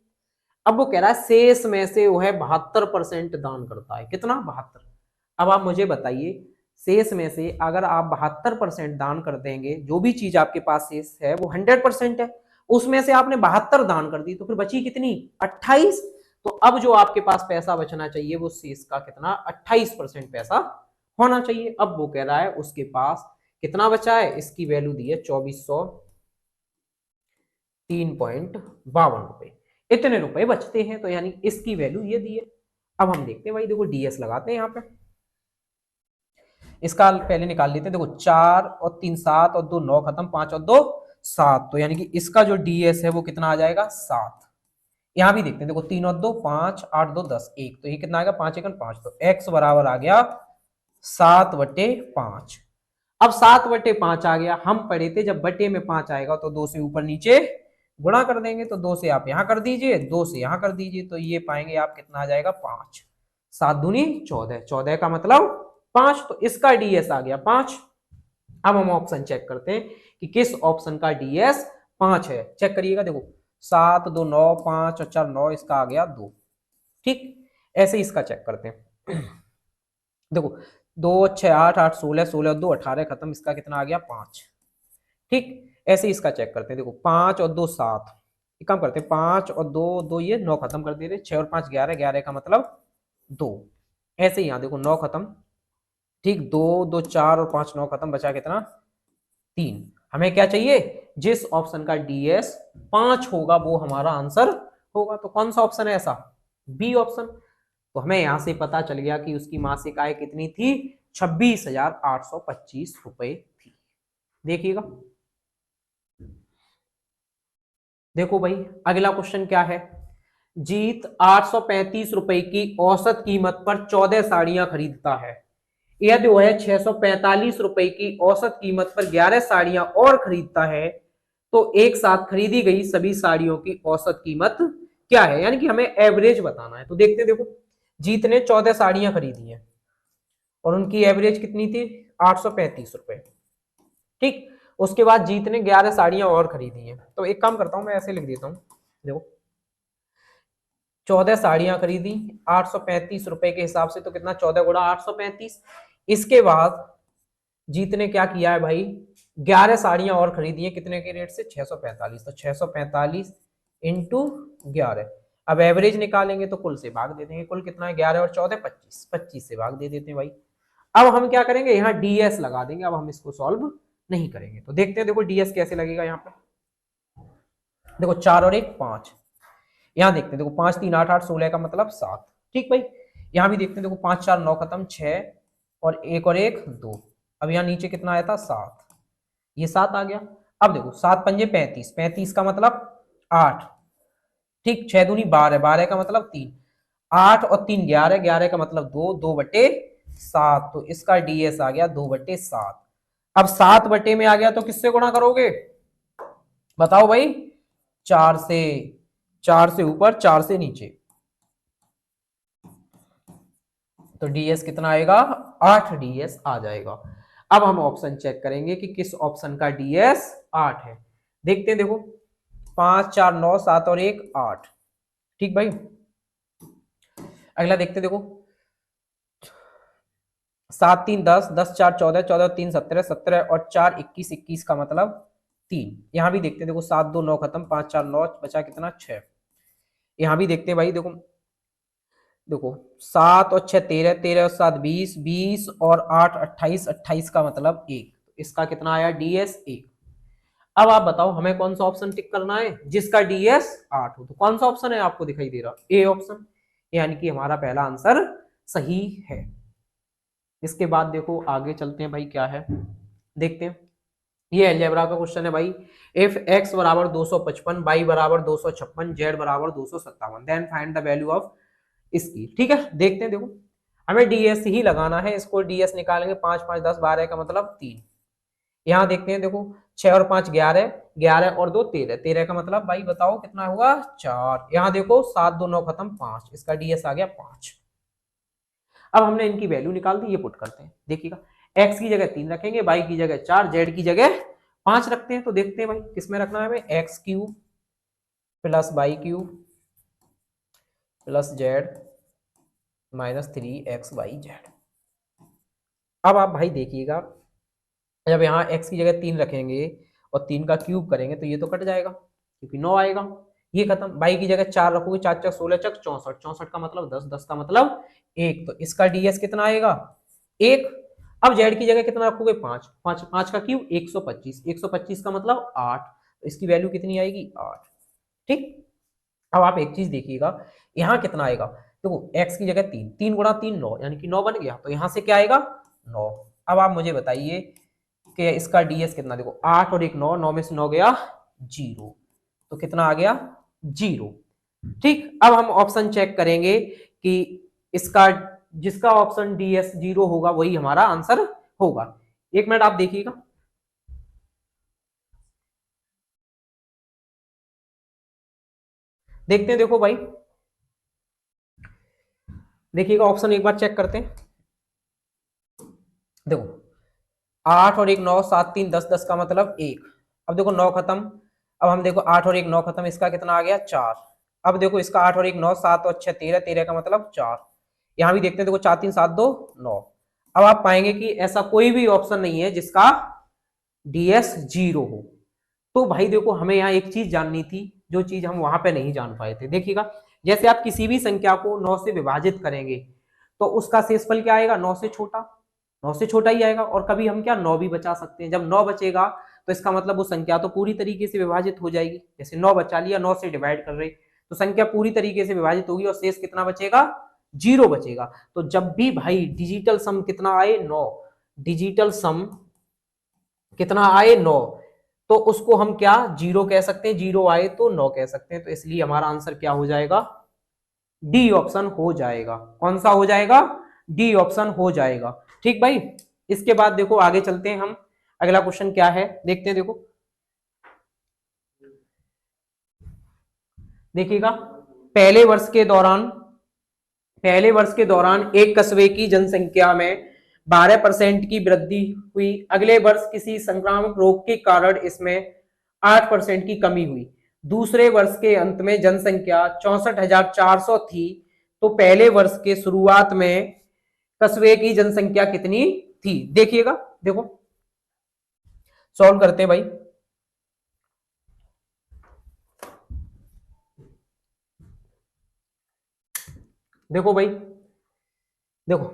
अब वो कह रहा है शेष में से वो है 72% दान करता है, कितना 72। अब आप मुझे बताइए, शेष में से अगर आप 72% दान कर देंगे, जो भी चीज आपके पास शेष है वो 100% है, उसमें से आपने 72 दान कर दी तो फिर बची कितनी 28। तो अब जो आपके पास पैसा बचना चाहिए वो शेष का कितना 28% पैसा होना चाहिए। अब वो कह रहा है उसके पास कितना बचा है, इसकी वैल्यू दी है 2403.52 रुपए, इतने रुपए बचते हैं। तो यानी इसकी वैल्यू ये दी है। अब हम देखते हैं भाई, देखो डीएस लगाते हैं यहाँ पे, इसका पहले निकाल लेते हैं। देखो 4 और 3 7 और 2 9 खत्म, 5 और 2 7, तो यानी कि इसका जो डीएस है वो कितना आ जाएगा 7। यहां भी देखते हैं, देखो 3 और 2 5, 8 2 10, 1, तो ये कितना आएगा 5 एकम 5, तो x बराबर आ गया 7/5। अब 7/5 आ गया, हम पढ़े थे जब बटे में 5 आएगा तो 2 से ऊपर नीचे गुणा कर देंगे, तो 2 से आप यहां कर दीजिए, 2 से यहां कर दीजिए, तो ये पाएंगे आप कितना आ जाएगा 5। 7 दूनी 14, 14 का मतलब 5, तो इसका डीएस आ गया 5। अब हम ऑप्शन चेक करते हैं कि किस ऑप्शन का डीएस 5 है। चेक करिएगा, देखो 7 2 9, 5 और 4 9, इसका आ गया 2। ठीक, ऐसे इसका चेक करते हैं। देखो 2 6 8 8 16, 16 और 2 18, खत्म, इसका कितना आ गया 5। ठीक, ऐसे इसका चेक करते हैं, देखो 5 और 2 7, एक काम करते हैं 5 और 2 2, ये 9 खत्म कर दे रहे, 6 और 5 11, 11 का मतलब 2। ऐसे ही यहाँ देखो 9 खत्म, ठीक, 2 2 4 और 5 9 खत्म, बचा कितना 3। हमें क्या चाहिए, जिस ऑप्शन का डीएस 5 होगा वो हमारा आंसर होगा, तो कौन सा ऑप्शन है ऐसा, बी ऑप्शन। तो हमें यहां से पता चल गया कि उसकी मासिक आय कितनी थी, 26,825 रुपए थी। देखिएगा, देखो भाई अगला क्वेश्चन क्या है। जीत 835 रुपए की औसत कीमत पर 14 साड़ियां खरीदता है। यह जो है 645 रुपए की औसत कीमत पर 11 साड़ियां और खरीदता है, तो एक साथ खरीदी गई सभी साड़ियों की औसत कीमत क्या है, यानी कि हमें एवरेज बताना है। तो देखते हैं, देखो जीत ने 14 साड़ियां खरीदी हैं और उनकी एवरेज कितनी थी 835 रुपए। ठीक, उसके बाद जीत ने 11 साड़ियां और खरीदी हैं, तो एक काम करता हूं मैं ऐसे लिख देता हूं, देखो 14 साड़ियां खरीदी 835 रुपए के हिसाब से, तो कितना 14 गुणा 835। इसके बाद जीत ने क्या किया है भाई, 11 साड़ियां और खरीदी हैं, कितने के रेट से 645, तो 645 इंटू 11। अब एवरेज निकालेंगे तो कुल से भाग दे देंगे, कुल कितना है 11 और 14 25, 25 से भाग दे देते हैं भाई। अब हम क्या करेंगे, यहाँ डीएस लगा देंगे, अब हम इसको सॉल्व नहीं करेंगे। तो देखते हैं, देखो डीएस कैसे लगेगा यहाँ पे, देखो 4 और 1 5, यहाँ देखते हैं, देखो 5 3 8 8 16 का मतलब 7। ठीक भाई, यहाँ भी देखते हैं, देखो 5 4 9 खत्म, 6 और 1 और 1 2। अब यहाँ नीचे कितना आया था 7, ये 7 आ गया। अब देखो 7 पंजे 35, 35 का मतलब 8। ठीक, 6 दूनी 12, 12 का मतलब 3, 8 और 3 11, 11 का मतलब 2, 2/7, तो इसका डीएस आ गया 2/7। अब 7 बटे में आ गया तो किससे गुणा करोगे, बताओ भाई, 4 से, 4 से ऊपर 4 से नीचे, तो डीएस कितना आएगा 8 डीएस आ जाएगा। अब हम ऑप्शन चेक करेंगे कि किस ऑप्शन का डीएस 8 है। देखते हैं, देखो 5 4 9 7 और 1 8। ठीक भाई, अगला देखते हैं, देखो 7 3 10, 10 4 14, 14 3 17, 17 और 4 21, 21 का मतलब 3। यहां भी देखते हैं, देखो 7 2 9 खत्म, 5 4 9, बचा कितना 6। यहां भी देखते हैं भाई, देखो देखो 7 और 6 13, 13 और 7 20, 20 और 8 28, 28 का मतलब 1, इसका कितना आया डीएस 1। अब आप बताओ हमें कौन सा ऑप्शन टिक करना है जिसका डीएस 8 हो, तो कौन सा ऑप्शन है आपको दिखाई दे रहा, ए ऑप्शन, यानी कि हमारा पहला आंसर सही है। इसके बाद देखो आगे चलते हैं भाई, क्या है देखते हैं। ये अलजेब्रा का क्वेश्चन है भाई, इफ x बराबर 255, y बराबर 256, z बराबर 257, then find the value of इसकी। ठीक है, देखते हैं, देखो हमें डीएस ही लगाना है, इसको डीएस निकालेंगे 5 5 10 12 का मतलब 3। यहाँ देखते हैं, देखो 6 और 5 11, 11 और 2 13, 13 का मतलब भाई बताओ कितना होगा 4। यहाँ देखो 7 2 9 खत्म 5, इसका डीएस आ गया 5। अब हमने इनकी वैल्यू निकाल दी, ये पुट करते हैं, देखिएगा x की जगह 3 रखेंगे, y की जगह 4, z की जगह 5 रखते हैं। तो देखते हैं भाई किसमें रखना है हमें, X cube plus Y cube plus Z minus 3xyz। अब आप भाई देखिएगा, जब यहाँ x की जगह 3 रखेंगे और 3 का क्यूब करेंगे तो ये तो कट जाएगा क्योंकि 9 आएगा, ये खत्म। y की जगह 4 रखोगे, 4 4 16 चक 64, 64 का मतलब 10, 10 का मतलब 1, तो इसका डीएस कितना आएगा 1। अब जेड की जगह कितना रखोगे 5, 5 5 का क्यूब 125, 125 का मतलब 8, तो इसकी वैल्यू कितनी आएगी 8। ठीक, अब आप एक चीज देखिएगा, यहाँ कितना आएगा, देखो x की जगह 3, 3 गुणा 3 9, यानी कि 9 बन गया, तो यहाँ से क्या आएगा 9। अब आप मुझे बताइए कि इसका डीएस कितना, देखो 8 और 1 9, 9 में से 9 गया 0, तो कितना आ गया 0। ठीक, अब हम ऑप्शन चेक करेंगे कि इसका जिसका ऑप्शन डी एस जीरो होगा वही हमारा आंसर होगा। एक मिनट आप देखिएगा। देखते हैं, देखो भाई, देखिएगा ऑप्शन एक बार चेक करते हैं। देखो 8 और 1 9, 7 3 10, 10 का मतलब 1। अब देखो 9 खत्म। अब हम देखो 8 और 1 9 खत्म, इसका कितना आ गया 4। अब देखो इसका 8 और 1 9, 7 और 6 13, 13 का मतलब 4। यहां भी देखते हैं, देखो 4 3 7 2 9। अब आप पाएंगे कि ऐसा कोई भी ऑप्शन नहीं है जिसका डीएस जीरो हो। तो भाई देखो हमें यहाँ एक चीज जाननी थी जो चीज हम वहां पे नहीं जान पाए थे। देखिएगा, जैसे आप किसी भी संख्या को 9 से विभाजित करेंगे तो उसका शेषफल क्या आएगा, 9 से छोटा। 9 से छोटा ही आएगा। और कभी हम क्या 9 भी बचा सकते हैं। जब 9 बचेगा तो इसका मतलब वो संख्या तो पूरी तरीके से विभाजित हो जाएगी। जैसे 9 बचा लिया, 9 से डिवाइड कर रहे तो संख्या पूरी तरीके से विभाजित होगी और शेष कितना बचेगा, जीरो बचेगा। तो जब भी भाई डिजिटल सम कितना आए 9, डिजिटल सम कितना आए 9, तो उसको हम क्या जीरो कह सकते हैं, जीरो आए तो 9 कह सकते हैं। तो इसलिए हमारा आंसर क्या हो जाएगा, डी ऑप्शन हो जाएगा। कौन सा हो जाएगा, डी ऑप्शन हो जाएगा। ठीक भाई, इसके बाद देखो आगे चलते हैं हम। अगला क्वेश्चन क्या है देखते हैं। देखो देखिएगा, पहले वर्ष के दौरान पहले वर्ष के दौरान एक कस्बे की जनसंख्या में 12% की वृद्धि हुई। अगले वर्ष किसी संक्रामक रोग के कारण इसमें 8% की कमी हुई। दूसरे वर्ष के अंत में जनसंख्या 64,400 थी। तो पहले वर्ष के शुरुआत में कस्बे की जनसंख्या कितनी थी। देखिएगा, देखो सॉल्व करते हैं भाई। देखो भाई, देखो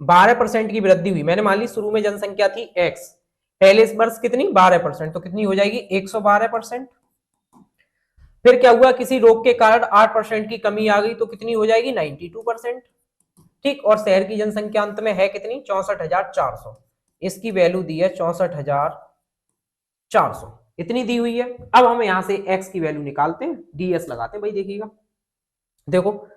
12% की वृद्धि हुई। मैंने मान ली शुरू में जनसंख्या थी एक्स, पहले इस वर्ष कितनी 12%, तो कितनी हो जाएगी 112%। फिर क्या हुआ, किसी रोग के कारण 8% की कमी आ गई तो कितनी हो जाएगी 92%। ठीक, और शहर की जनसंख्या अंत में है कितनी 64,400। इसकी वैल्यू दी है 64,400, इतनी दी हुई है। अब हम यहां से एक्स की वैल्यू निकालते हैं, डीएस लगाते हैं भाई। देखिएगा, देखो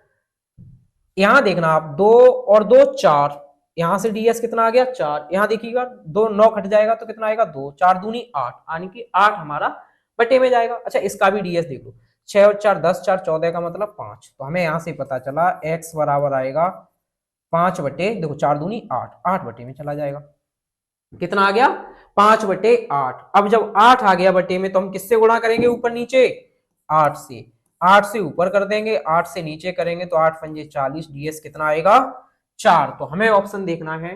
यहां देखना आप, 2 और 2 4, यहां से डीएस कितना आ गया 4। यहां देखिएगा 2 9 कट जाएगा तो कितना आएगा 2, 4 दूनी 8, यानी कि 8 हमारा बटे में जाएगा। अच्छा इसका भी डीएस देख लो, 6 और 4 10, 4 14 का मतलब 5। तो हमें यहां से पता चला एक्स बराबर आएगा 5 बटे, देखो 4 दूनी 8, 8 बटे में चला जाएगा। कितना आ गया 5/8। अब जब 8 आ गया बटे में तो हम किससे गुणा करेंगे, ऊपर नीचे 8 से। 8 से ऊपर कर देंगे, 8 से नीचे करेंगे तो 8 पंजे 40, डीएस कितना आएगा 4। तो हमें ऑप्शन देखना है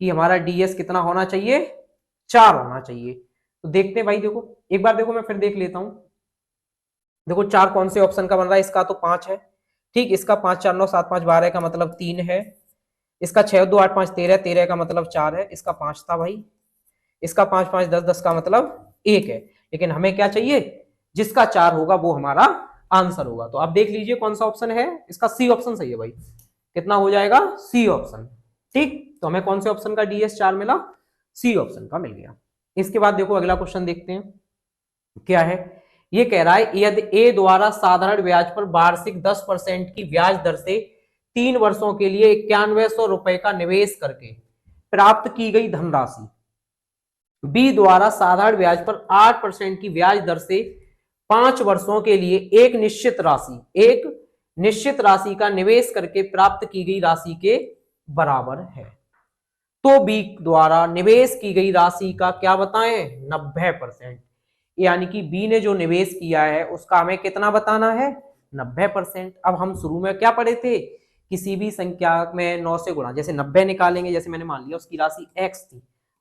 कि हमारा डीएस कितना होना चाहिए, 4 होना चाहिए। तो देखते हैं भाई, देखो एक बार देखो मैं फिर देख लेता हूं। देखो 4 कौन से ऑप्शन का बन रहा है, इसका तो 5 है। ठीक, इसका 5 4 9 7 5 12 का मतलब 3 है। इसका 6 2 8 5 13, 13 का मतलब 4 है। इसका 5 था भाई। इसका 5 5 10, 10 का मतलब 1 है। लेकिन हमें क्या चाहिए, जिसका 4 होगा वो हमारा आंसर होगा। तो आप देख लीजिए कौन सा ऑप्शन है, इसका सी ऑप्शन सही है भाई। कितना हो जाएगा, सी ऑप्शन। ठीक, तो हमें कौन से ऑप्शन का डीएस 4 मिला, सी ऑप्शन का मिल गया। इसके बाद देखो अगला क्वेश्चन देखते हैं क्या है। ये कह रहा है यदि ए द्वारा साधारण ब्याज पर वार्षिक 10% की ब्याज दर से 3 वर्षों के लिए 9100 रुपए का निवेश करके प्राप्त की गई धनराशि बी द्वारा साधारण ब्याज पर 8% की ब्याज दर से 5 वर्षों के लिए एक निश्चित राशि का निवेश करके प्राप्त की गई राशि के बराबर है, तो बी द्वारा निवेश की गई राशि का क्या बताएं 90%। यानी कि बी ने जो निवेश किया है उसका हमें कितना बताना है 90%। अब हम शुरू में क्या पढ़े थे, किसी भी संख्या में 9 से गुणा, जैसे 90 निकालेंगे, जैसे मैंने मान लिया उसकी राशि x थी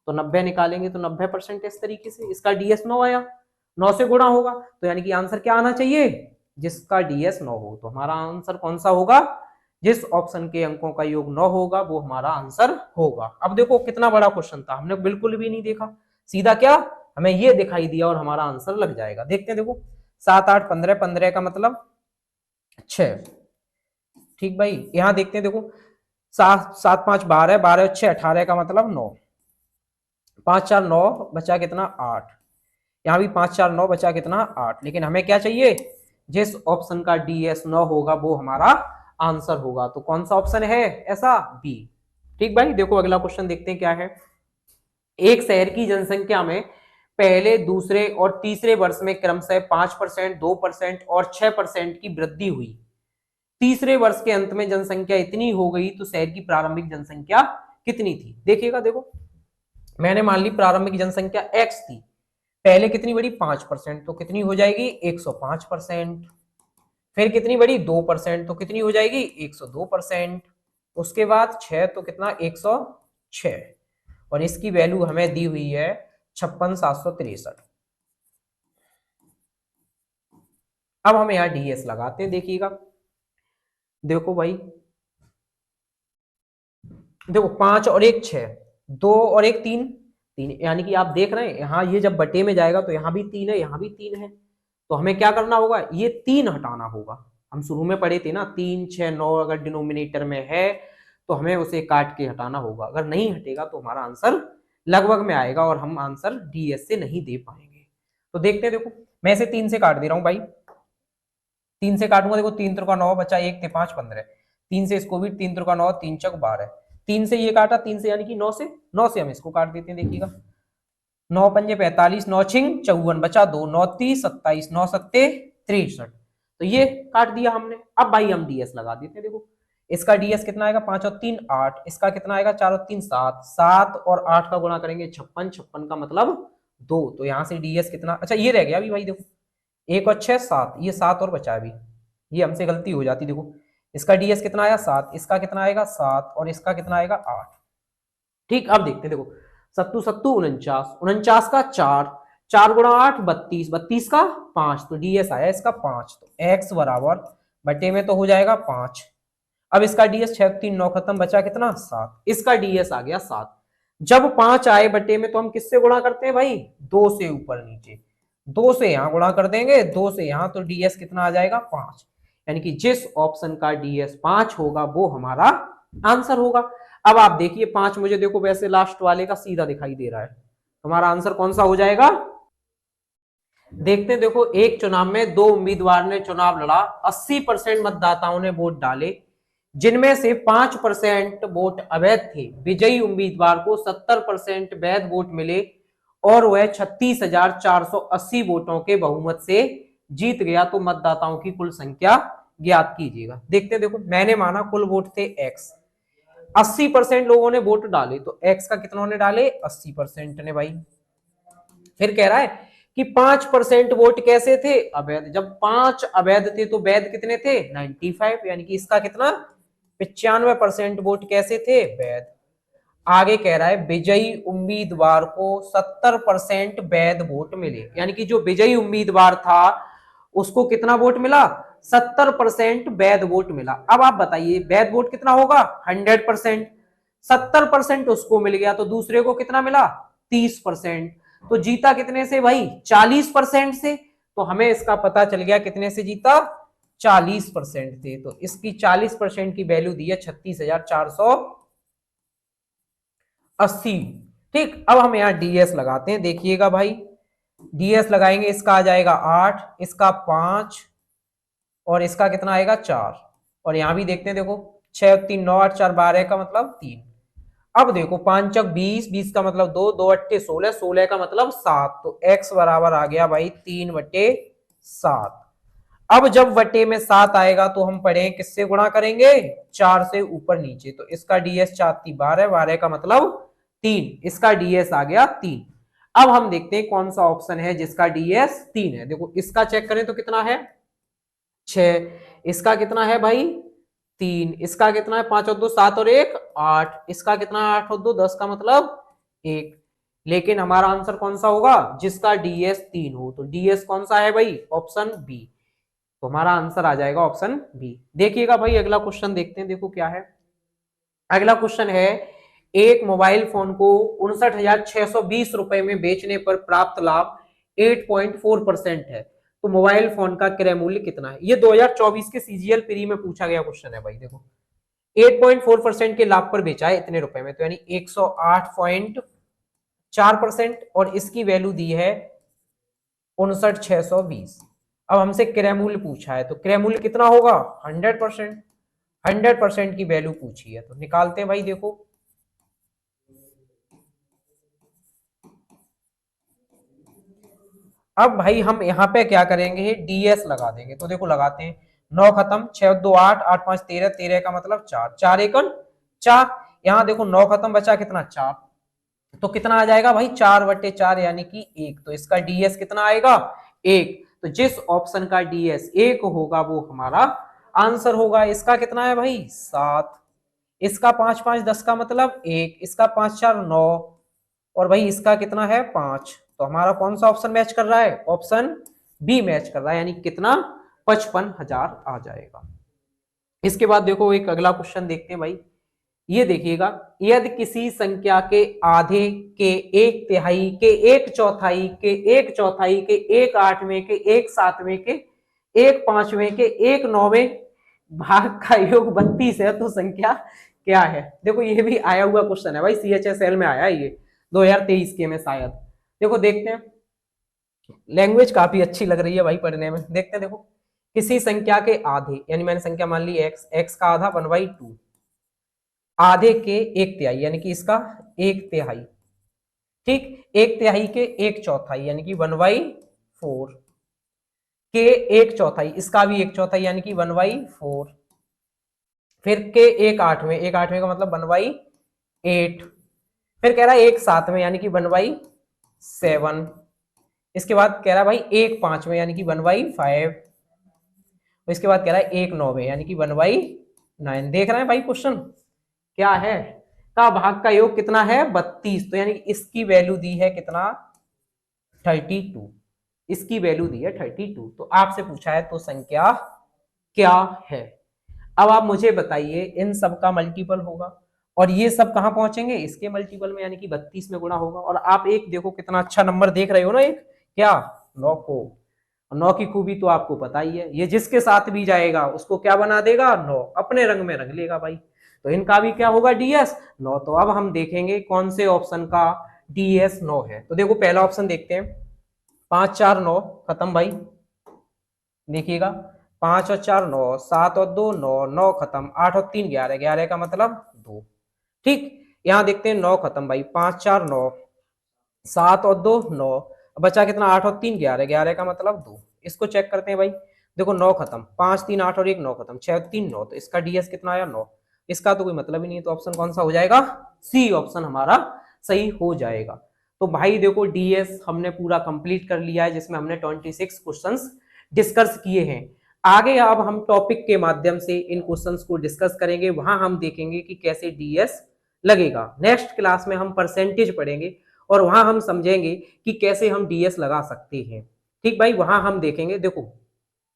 तो 90 निकालेंगे तो 90% इस तरीके से। इसका डीएस 9 आया, 9 से गुणा होगा तो यानी कि आंसर क्या आना चाहिए, जिसका डीएस 9 हो। तो हमारा आंसर कौन सा होगा, जिस ऑप्शन के अंकों का योग 9 होगा वो हमारा आंसर होगा। अब देखो कितना बड़ा क्वेश्चन था, हमने बिल्कुल भी नहीं देखा, सीधा क्या हमें ये दिखाई दिया और हमारा आंसर लग जाएगा। देखते हैं, देखो 7 8 15, 15 का मतलब 6। ठीक भाई, यहां देखते हैं, देखो 7 7 5 12, 12 और 6 18 का मतलब 9, 5 4 9 बचा कितना 8। यहाँ भी 5 4 9 बचा कितना 8। लेकिन हमें क्या चाहिए, जिस ऑप्शन का डीएस न होगा वो हमारा आंसर होगा। तो कौन सा ऑप्शन है ऐसा? बी। ठीक भाई, देखो अगला क्वेश्चन देखते हैं क्या है। एक शहर की जनसंख्या में पहले, दूसरे और तीसरे वर्ष में क्रमशः 5%, 2% और 6% की वृद्धि हुई। तीसरे वर्ष के अंत में जनसंख्या इतनी हो गई तो शहर की प्रारंभिक जनसंख्या कितनी थी? देखिएगा, देखो मैंने मान ली प्रारंभिक जनसंख्या x थी, पहले कितनी बड़ी? 5%, तो कितनी हो जाएगी? 105%। फिर कितनी बड़ी? 2%, तो कितनी हो जाएगी? 102%। उसके बाद 6, तो कितना? 106। और इसकी वैल्यू हमें दी हुई है 56,763। अब हम यहां डीएस लगाते हैं, देखिएगा। देखो भाई, देखो 5 और 1 6, 2 और 1 3, 3, यानी कि आप देख रहे हैं यहाँ ये जब बटे में जाएगा तो यहाँ भी 3 है, यहाँ भी 3 है। तो हमें क्या करना होगा? ये 3 हटाना होगा। हम शुरू में पढ़े थे ना, 3 6 9 अगर डिनोमिनेटर में है तो हमें उसे काट के हटाना होगा। अगर नहीं हटेगा तो हमारा आंसर लगभग में आएगा और हम आंसर डीएस से नहीं दे पाएंगे। तो देखते हैं, देखो मैं इसे 3 से काट दे रहा हूं भाई। 3 से काटूंगा, देखो 3 त्रिका 9 बचा, 1 थे 5 15। 3 से इसको भी, 3 त्रिका 9, 3 चक 12। 3 से ये काटा, 3 से यानी कि 9 से, 9 से हम इसको काट देते हैं, देखिएगा। 9 पंजे 45, 9 छिंग 54, बचा 2, 9 30 27, 9 सत्ते 63। तो ये काट दिया हमने। अब भाई हम डीएस लगा देते हैं, देखो इसका डीएस कितना आएगा? 5 और 3 8, इसका कितना आएगा? 4 और 3 7, 7 और 8 का गुणा करेंगे 56, 56 का मतलब 2। तो यहां से डीएस कितना? अच्छा ये रह गया अभी भाई, देखो 1 और 6 7, ये 7 और बचा अभी, ये हमसे गलती हो जाती। देखो इसका डीएस कितना आया? 7, इसका कितना आएगा? 7, और इसका कितना आएगा? 8। ठीक, अब देखते हैं, देखो सत्तू सत्तू 49, 49 का 4, 4 गुणा 8 32, 32 का 5, तो डीएस आया इसका 5। तो एक्स बराबर बटे में तो हो जाएगा 5। अब इसका डीएस 6 3 9 खत्म, बचा कितना? 7। इसका डीएस आ गया 7। जब 5 आए बटे में तो हम किससे गुणा करते हैं भाई? 2 से ऊपर नीचे, 2 से यहां गुणा कर देंगे, 2 से यहां, तो डीएस कितना आ जाएगा? 5। यानी कि जिस ऑप्शन का डीएस 5 होगा वो हमारा आंसर होगा। अब आप देखिए 5 मुझे देखो वैसे लास्ट वाले का सीधा दिखाई दे रहा है, हमारा आंसर कौन सा हो जाएगा? देखते हैं, देखो एक चुनाव में 2 उम्मीदवार ने चुनाव लड़ा, 80% मतदाताओं ने वोट डाले, जिनमें से 5% वोट अवैध थे। विजयी उम्मीदवार को 70% वैध वोट मिले और वह 36,480 वोटों के बहुमत से जीत गया। तो मतदाताओं की कुल संख्या ज्ञात कीजिएगा। देखते हैं, देखो मैंने माना कुल वोट थे एक्स, 80% लोगों ने वोट डाले, तो एक्स का कितना ने डाले? 80% ने भाई। फिर कह रहा है कि 5% वोट कैसे थे? अवैध। जब 5 अवैध थे तो वैध कितने थे? 95, यानी कि इसका कितना? 95% वोट कैसे थे? वैध। आगे कह रहा है विजयी उम्मीदवार को 70% वैध वोट मिले, यानी कि जो विजयी उम्मीदवार था उसको कितना वोट मिला? 70% वैध वोट मिला। अब आप बताइए वैध वोट कितना होगा? 100%। 70% उसको मिल गया तो दूसरे को कितना मिला? 30%। तो जीता कितने से भाई? 40% से। तो हमें इसका पता चल गया कितने से जीता? 40% थे। तो इसकी 40% की वैल्यू दी है 36,480। ठीक, अब हम यहां डीएस लगाते हैं, देखिएगा भाई। डीएस लगाएंगे, इसका आ जाएगा 8, इसका 5, और इसका कितना आएगा? 4। और यहां भी देखते हैं, देखो 6 3 9 8 4 12 का मतलब 3। अब देखो 5 चक 20, 20 का मतलब 2, 2 अट्ठे 16, 16 का मतलब 7। तो x बराबर आ गया भाई 3/7। अब जब वटे में 7 आएगा तो हम पढ़े किससे गुणा करेंगे? 4 से ऊपर नीचे। तो इसका डीएस 4 3 12, 12 का मतलब 3, इसका डीएस आ गया 3। अब हम देखते हैं कौन सा ऑप्शन है जिसका डीएस 3 है। देखो इसका चेक करें तो कितना है? 6। इसका कितना है भाई? 3। इसका कितना है? 5 और 2 7 और 1 8। इसका कितना है? 8 और 2 10 का मतलब 1। लेकिन हमारा आंसर कौन सा होगा? जिसका डीएस 3 हो। तो डीएस कौन सा है भाई? Option B. तो हमारा आंसर आ जाएगा ऑप्शन बी। देखिएगा भाई अगला क्वेश्चन देखते हैं, देखो क्या है। अगला क्वेश्चन है, एक मोबाइल फोन को 59,620 रुपए में बेचने पर प्राप्त लाभ 8.4% है, तो मोबाइल फोन का क्रय मूल्य कितना है? ये 2024 के सीजीएल प्री में पूछा गया क्वेश्चन है भाई। देखो 8.4% के लाभ पर बेचा है इतने रुपए में, तो यानी 108.4%, और इसकी वैल्यू दी है 59,620। अब हमसे क्रय मूल्य पूछा है, तो क्रय मूल्य कितना होगा? 100%। 100% की वैल्यू पूछी है, तो निकालते हैं भाई। देखो अब भाई हम यहाँ पे क्या करेंगे, डीएस लगा देंगे। तो देखो लगाते हैं, 9 खत्म, 6 2 8, 8 5 13, 13 का मतलब 4, 4 एकन 4। यहाँ देखो 9 खत्म, बचा कितना? 4। तो कितना आ जाएगा भाई? 4/4 यानी कि 1। तो इसका डीएस कितना आएगा? 1। तो जिस ऑप्शन का डीएस 1 होगा वो हमारा आंसर होगा। इसका कितना है भाई? 7। इसका 5 5 10 का मतलब 1, इसका 5 4 9, और भाई इसका कितना है? 5। तो हमारा कौन सा ऑप्शन मैच कर रहा है? ऑप्शन बी मैच कर रहा है, यानी कितना? 55,000 आ जाएगा। इसके बाद देखो एक अगला क्वेश्चन देखते हैं भाई। ये देखिएगा, यदि किसी संख्या के आधे के, एक तिहाई के, एक चौथाई के, एक चौथाई के, एक आठवें के, एक सातवें के, एक पांचवें के, एक नौवें भाग का योग 32 है, तो संख्या क्या है? देखो ये भी आया हुआ क्वेश्चन है भाई, CHSL में आया ये 2023 के में शायद। देखो देखते हैं, लैंग्वेज काफी अच्छी लग रही है भाई पढ़ने में। देखते हैं, देखो किसी संख्या के आधे, यानी मैंने संख्या मान ली x, x का आधा 1/2, आधे के एक तिहाई यानी कि इसका एक तिहाई, ठीक, एक तिहाई के एक चौथाई यानी कि 1/4, के एक चौथाई, इसका भी एक चौथाई यानी कि 1/4, फिर के एक आठवें, एक आठवें का मतलब 1/8, फिर कह रहा है एक सातवें यानी कि 1/7, इसके बाद कह रहा है भाई एक पांचवें यानी कि 1/5, इसके बाद कह रहा है एक नौवें यानी कि 1/9। देख रहे हैं भाई क्वेश्चन क्या है? का भाग का योग कितना है? 32। तो यानी इसकी वैल्यू दी है कितना? 32। इसकी वैल्यू दी है 32। तो आपसे पूछा है तो संख्या क्या है? अब आप मुझे बताइए, इन सब का मल्टीपल होगा और ये सब कहां पहुंचेंगे? इसके मल्टीपल में, यानी कि 32 में गुणा होगा। और आप एक देखो कितना अच्छा नंबर देख रहे हो ना, एक क्या? 9 को। 9 की खूबी तो आपको पता ही है, ये जिसके साथ भी जाएगा उसको क्या बना देगा? 9, अपने रंग में रंग लेगा भाई। तो इनका भी क्या होगा? डीएस 9। तो अब हम देखेंगे कौन से ऑप्शन का डीएस 9 है। तो देखो पहला ऑप्शन देखते हैं, 5 4 9 खत्म भाई। देखिएगा 5 और 4 9, 7 और 2 9, 9 खत्म, 8 और 3 11, 11 का मतलब 2, ठीक। यहां देखते हैं 9 खत्म भाई, 5 4 9, 7 और 2 9, बचा कितना? 8 और 3 11, 11 का मतलब 2। इसको चेक करते हैं भाई। देखो 9 खत्म, 5 3 8 और 1 9 खत्म, 6 और 3 9, तो इसका डीएस कितना आया? 9। इसका तो कोई मतलब ही नहीं है, तो ऑप्शन कौन सा हो जाएगा? सी ऑप्शन हमारा सही हो जाएगा। तो भाई देखो डीएस हमने पूरा कंप्लीट कर लिया है, जिसमें हमने 26 क्वेश्चंस डिस्कस किए हैं। आगे अब हम टॉपिक के माध्यम से इन क्वेश्चंस को डिस्कस करेंगे, वहां हम देखेंगे कि कैसे डीएस लगेगा। नेक्स्ट क्लास में हम परसेंटेज पढ़ेंगे और वहां हम समझेंगे कि कैसे हम डीएस लगा सकते हैं। ठीक भाई, वहां हम देखेंगे। देखो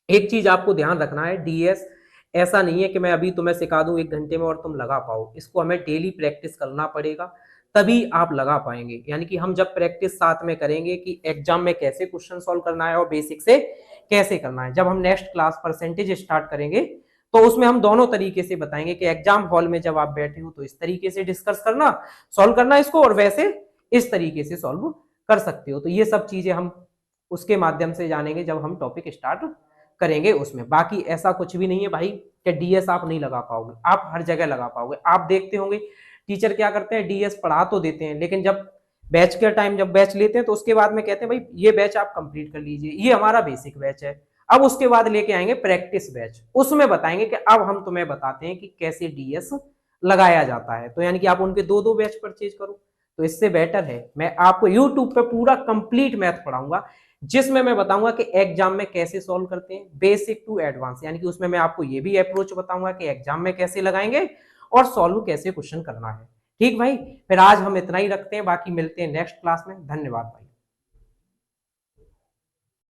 एक चीज आपको ध्यान रखना है, डीएस ऐसा नहीं है कि मैं अभी तुम्हें सिखा दूं 1 घंटे में और तुम लगा पाओ। इसको हमें डेली प्रैक्टिस करना पड़ेगा, तभी आप लगा पाएंगे। यानी कि हम जब प्रैक्टिस साथ में करेंगे कि एग्जाम में कैसे क्वेश्चन सॉल्व करना है और बेसिक से कैसे करना है, जब हम नेक्स्ट क्लास परसेंटेज स्टार्ट करेंगे तो उसमें हम दोनों तरीके से बताएंगे कि एग्जाम हॉल में जब आप बैठे हो तो इस तरीके से डिस्कस करना, सॉल्व करना इसको, और वैसे इस तरीके से सॉल्व कर सकते हो। तो ये सब चीजें हम उसके माध्यम से जानेंगे जब हम टॉपिक स्टार्ट करेंगे उसमें। बाकी ऐसा कुछ भी नहीं है भाई कि डीएस आप नहीं लगा पाओगे, आप हर जगह लगा पाओगे। आप देखते होंगे टीचर क्या करते हैं, डीएस पढ़ा तो देते हैं, लेकिन जब बैच के टाइम जब बैच लेते हैं तो उसके बाद में कहते हैं भाई ये बैच आप कंप्लीट कर लीजिए, ये हमारा बेसिक बैच है। अब उसके बाद लेके आएंगे प्रैक्टिस बैच, उसमें बताएंगे कि अब हम तुम्हें बताते हैं कि कैसे डीएस लगाया जाता है। तो यानी कि आप उनके दो दो बैच परचेज करो, तो इससे बेटर है मैं आपको यूट्यूब पे पूरा कंप्लीट मैथ पढ़ाऊंगा, जिसमें मैं बताऊंगा कि एग्जाम में कैसे सॉल्व करते हैं, बेसिक टू एडवांस। यानी कि उसमें मैं आपको ये भी अप्रोच बताऊंगा कि एग्जाम में कैसे लगाएंगे और सॉल्व कैसे क्वेश्चन करना है। ठीक भाई, फिर आज हम इतना ही रखते हैं, बाकी मिलते हैं नेक्स्ट क्लास में। धन्यवाद भाई।